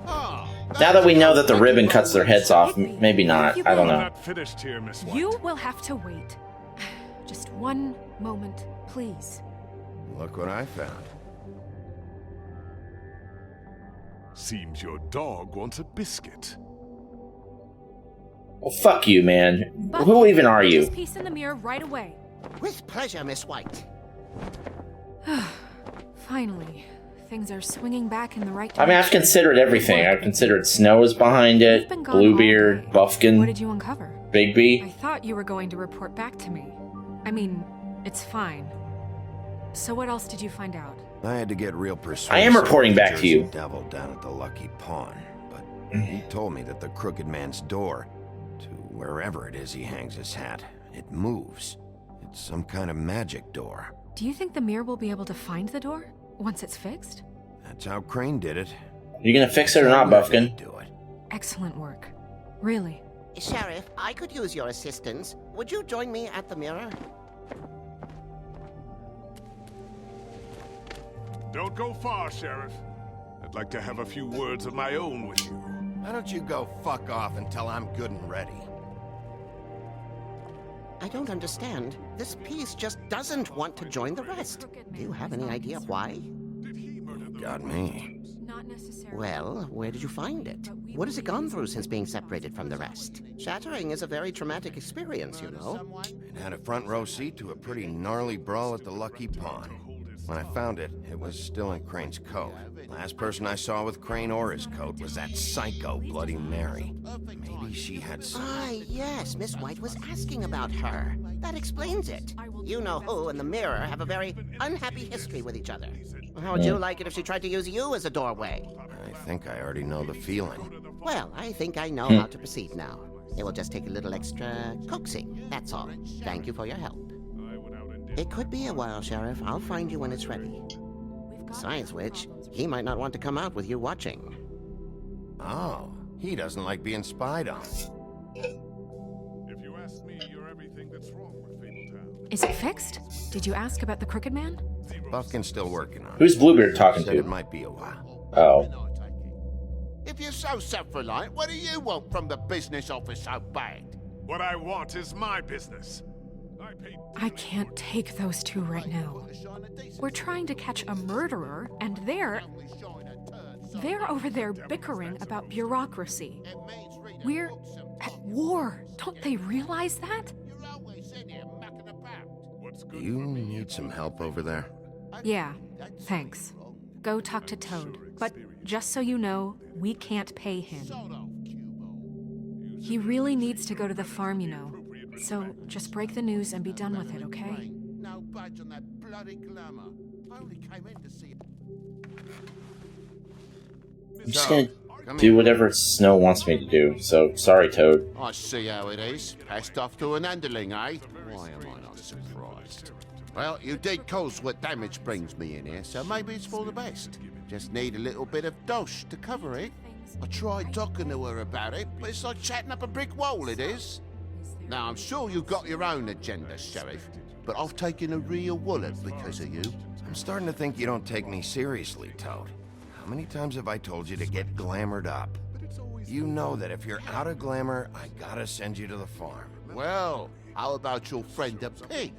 now that we know that the ribbon cuts their heads off, maybe not. I don't know. Not finished here, Miss White. You will have to wait. Just one moment, please. Look what I found. Seems your dog wants a biscuit. Well, fuck you, man. Who even are you? This piece in the mirror right away. With pleasure, Miss White. Finally, things are swinging back in the right direction. I mean, I've considered everything. I've considered Snow is behind it, Bluebeard, Buffkin, What did you uncover? Bigby. I thought you were going to report back to me. I mean, it's fine. So what else did you find out? I had to get real persuasive. I am reporting with the back to you. Jersey Devil down at the Lucky Pawn, but he told me that the Crooked Man's door, to wherever it is he hangs his hat, it moves. It's some kind of magic door. Do you think the mirror will be able to find the door once it's fixed? That's how Crane did it. You gonna fix it or not, Buffkin? Do it. Excellent work. Really. Sheriff, I could use your assistance. Would you join me at the mirror? Don't go far, Sheriff. I'd like to have a few words of my own with you. Why don't you go fuck off until I'm good and ready? I don't understand. This piece just doesn't want to join the rest. Do you have any idea why? Got me. Not necessarily. Well, where did you find it? What has it gone through since being separated from the rest? Shattering is a very traumatic experience, you know. It had a front row seat to a pretty gnarly brawl at the Lucky Pawn. When I found it, it was still in Crane's coat. Last person I saw with Crane or his coat was that psycho Bloody Mary. Maybe she had some... Ah, yes, Miss White was asking about her. That explains it. You know who and the mirror have a very unhappy history with each other. How would you like it if she tried to use you as a doorway? I think I already know the feeling. Well, I think I know how to proceed now. It will just take a little extra coaxing, that's all. Thank you for your help. It could be a while, Sheriff. I'll find you when it's ready. Besides which, he might not want to come out with you watching. Oh, he doesn't like being spied on. If you ask me, you're everything that's wrong with Fabletown. Is it fixed? Did you ask about the Crooked Man? Buffkin's still working on it. Who's Bluebeard talking Said to? It might be a while. Oh. If you're so self-reliant, what do you want from the business office so bad? What I want is my business. I can't take those two right now. We're trying to catch a murderer, and they're over there bickering about bureaucracy. We're at war. Don't they realize that? Do you need some help over there? Yeah, thanks. Go talk to Toad. But just so you know, we can't pay him. He really needs to go to the farm, you know. So just break the news and be done with it, okay? No budge on that bloody glamour. I only came in to see. I'm just gonna do whatever Snow wants me to do, so sorry, Toad. I see how it is. Passed off to an underling, eh? Why am I not surprised? Well, you did cause what damage brings me in here, so maybe it's for the best. Just need a little bit of dosh to cover it. I tried talking to her about it, but it's like chatting up a brick wall, it is. Now, I'm sure you've got your own agenda, Sheriff, but I've taken a real wallet because of you. I'm starting to think you don't take me seriously, Toad. How many times have I told you to get glamored up? You know that if you're out of glamour, I gotta send you to the farm. Well, how about your friend the pig,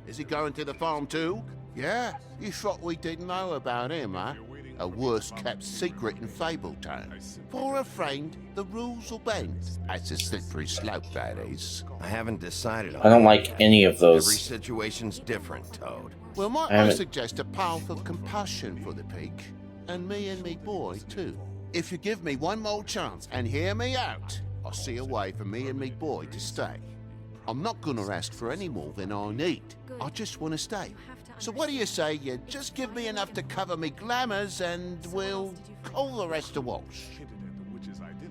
Is he going to the farm too? Yeah? You thought we didn't know about him, huh? A worst-kept secret in Fabletown. For a friend, the rules will bend. That's a slippery slope, that is. I haven't decided on I don't that like yet. any of those. Every situation's different, Toad. Well, might I I haven't- suggest a path of compassion for the pig? And me boy, too. If you give me one more chance and hear me out, I'll see a way for me and me boy to stay. I'm not gonna ask for any more than I need. I just want to stay. So what do you say you just give me enough to cover me glamours and we'll call the rest a wash?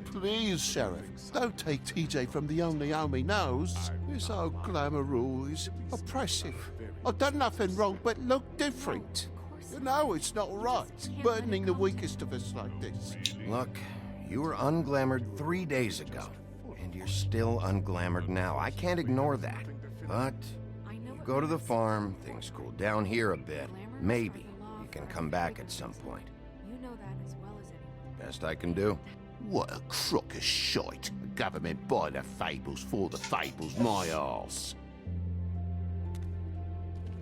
Please, Sheriff, don't take TJ from the only home he knows. This old glamour rule is oppressive. I've done nothing wrong but look different. You know it's not right, burdening the weakest of us like this. Look, you were unglamored 3 days ago, and you're still unglamored now. I can't ignore that. But you go to the farm, things cool down here a bit. Maybe you can come back at some point. You know that as well as anyone. Best I can do. What a crock of shite. The government by the fables for the fables, my arse.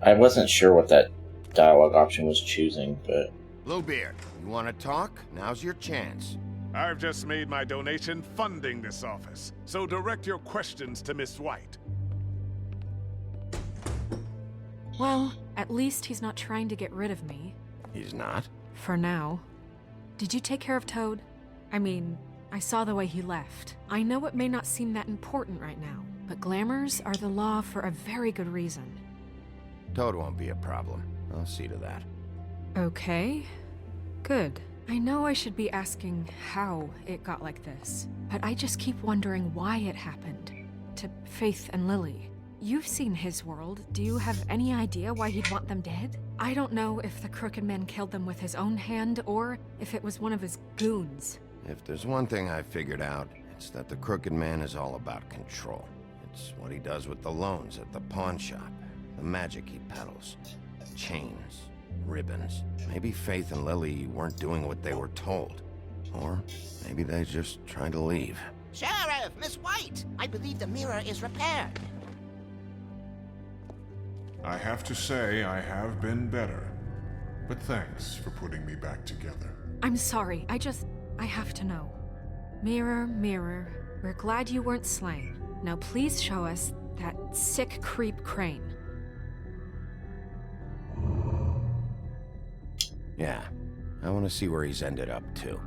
I wasn't sure what that dialogue option was choosing, but Bluebeard, you want to talk? Now's your chance. I've just made my donation funding this office, so direct your questions to Miss White. Well, at least he's not trying to get rid of me. He's not? For now. Did you take care of Toad? I mean, I saw the way he left. I know it may not seem that important right now, but glamours are the law for a very good reason. Toad won't be a problem. I'll see to that. Okay. Good. I know I should be asking how it got like this, but I just keep wondering why it happened. To Faith and Lily. You've seen his world. Do you have any idea why he'd want them dead? I don't know if the Crooked Man killed them with his own hand or if it was one of his goons. If there's one thing I figured out, it's that the Crooked Man is all about control. It's what he does with the loans at the pawn shop, the magic he peddles, chains, ribbons. Maybe Faith and Lily weren't doing what they were told. Or maybe they just tried to leave. Sheriff, Miss White, I believe the mirror is repaired. I have to say I have been better, but thanks for putting me back together. I'm sorry, I have to know. Mirror, mirror, we're glad you weren't slain. Now please show us that sick creep Crane. Yeah, I want to see where he's ended up, too.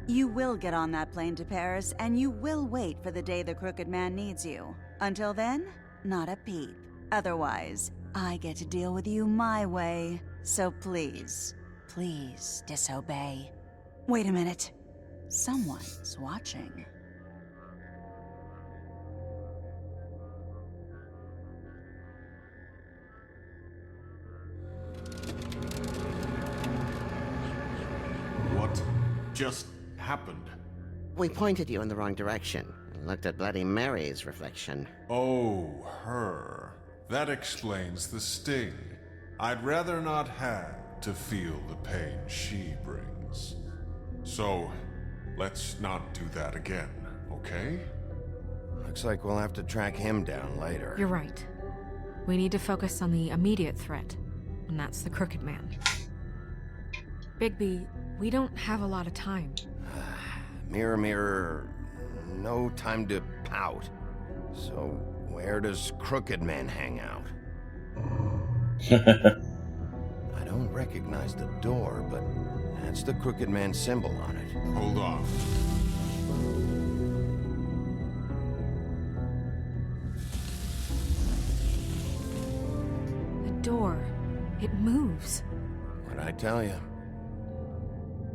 You will get on that plane to Paris, and you will wait for the day the Crooked Man needs you. Until then, not a peep. Otherwise, I get to deal with you my way. So please, please disobey. Wait a minute. Someone's watching. What just happened? We pointed you in the wrong direction and looked at Bloody Mary's reflection. Oh, her. That explains the sting. I'd rather not have to feel the pain she brings. So, let's not do that again, okay? Looks like we'll have to track him down later. You're right. We need to focus on the immediate threat, and that's the Crooked Man. Bigby, we don't have a lot of time. Mirror, mirror, no time to pout. So, where does Crooked Man hang out? I don't recognize the door, but that's the Crooked Man symbol on it. Hold on. The door. It moves. What'd I tell you?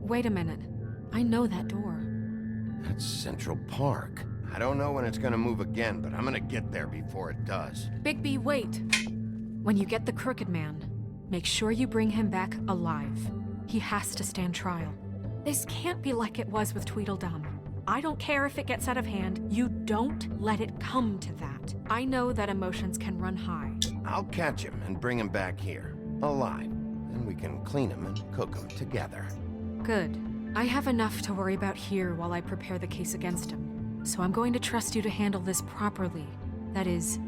Wait a minute. I know that door. That's Central Park. I don't know when it's gonna move again, but I'm gonna get there before it does. Bigby, wait! When you get the Crooked Man, make sure you bring him back alive. He has to stand trial. This can't be like it was with Tweedledum. I don't care if it gets out of hand. You don't let it come to that. I know that emotions can run high. I'll catch him and bring him back here, alive. Then we can clean him and cook him together. Good. I have enough to worry about here while I prepare the case against him. So I'm going to trust you to handle this properly. That is,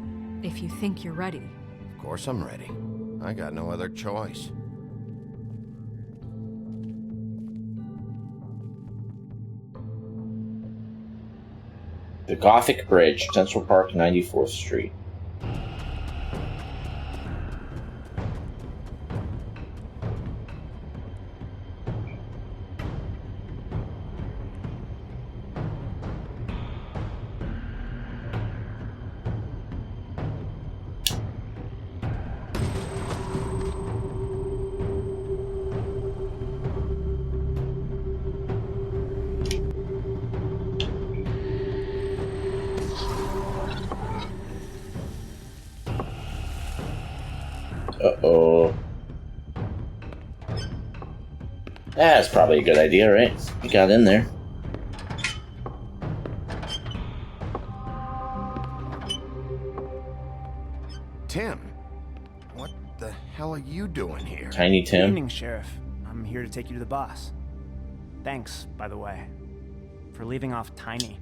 if you think you're ready. Of course I'm ready. I got no other choice. The Gothic Bridge, Central Park, 94th Street. Uh-oh. That's probably a good idea, right? We got in there. Tim, what the hell are you doing here? Tiny Tim. Good evening, Sheriff. I'm here to take you to the boss. Thanks, by the way, for leaving off Tiny.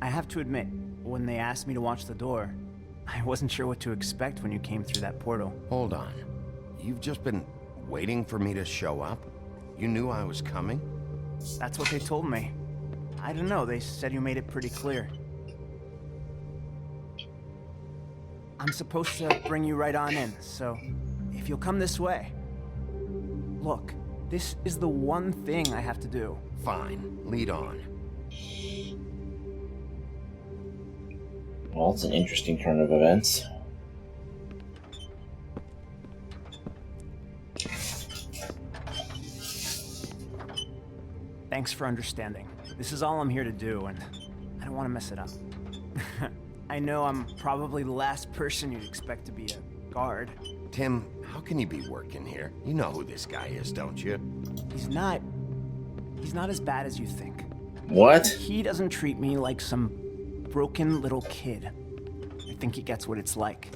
I have to admit, when they asked me to watch the door, I wasn't sure what to expect when you came through that portal. Hold on. You've just been waiting for me to show up? You knew I was coming? That's what they told me. I don't know, they said you made it pretty clear. I'm supposed to bring you right on in, so if you'll come this way. Look, this is the one thing I have to do. Fine, lead on. Well, it's an interesting turn of events. Thanks for understanding. This is all I'm here to do, and I don't want to mess it up. I know I'm probably the last person you'd expect to be a guard. Tim, how can you be working here? You know who this guy is, don't you? He's not as bad as you think. What? He doesn't treat me like some broken little kid. I think he gets what it's like.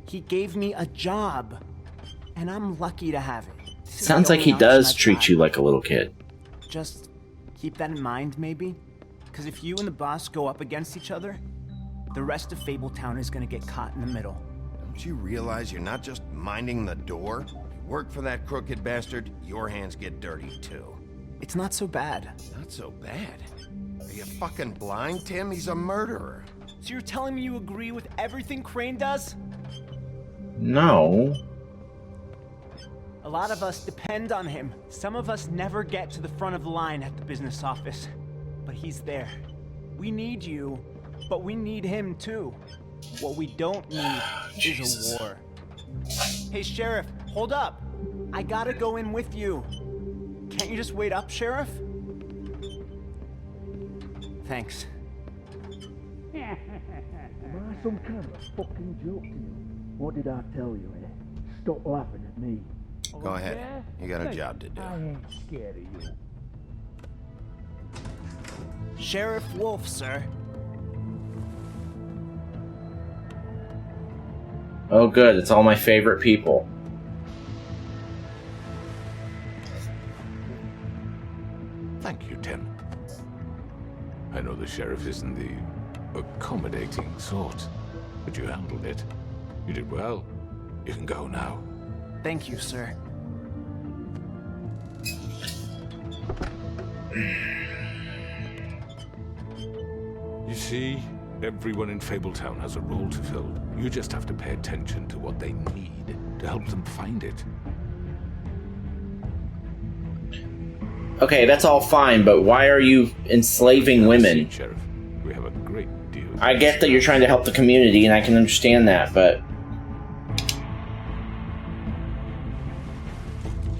He gave me a job, and I'm lucky to have it. Sounds like he does treat you like a little kid. Just keep that in mind, maybe? Because if you and the boss go up against each other, the rest of Fabletown is gonna get caught in the middle. Don't you realize you're not just minding the door? You work for that crooked bastard, your hands get dirty too. It's not so bad. Not so bad? Are you fucking blind, Tim? He's a murderer. So you're telling me you agree with everything Crane does? No. A lot of us depend on him. Some of us never get to the front of the line at the business office. But he's there. We need you, but we need him too. What we don't need is a war. Hey, Sheriff, hold up. I gotta go in with you. Can't you just wait up, Sheriff? Thanks. Am I some kind of a fucking joke to you? What did I tell you, eh? Stop laughing at me. Go ahead. You got a job to do. I ain't scared of you. Sheriff Wolf, sir. Oh good, it's all my favorite people. Thank you, Tim. I know the sheriff isn't the accommodating sort, but you handled it. You did well. You can go now. Thank you, sir. You see, everyone in Fabletown has a role to fill. You just have to pay attention to what they need to help them find it. Okay, that's all fine, but why are you enslaving women? Sheriff, we have a great deal. I get that you're trying to help the community, and I can understand that, but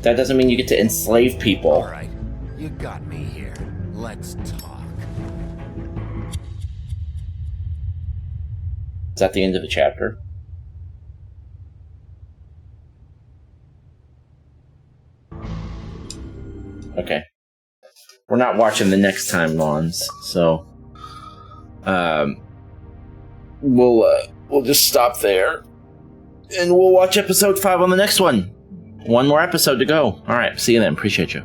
that doesn't mean you get to enslave people. All right, you got me here. Let's talk. Is that the end of the chapter? Okay. We're not watching the next time, Lawns, so we'll just stop there, and we'll watch episode 5 on the next one. One more episode to go. All right, see you then. Appreciate you.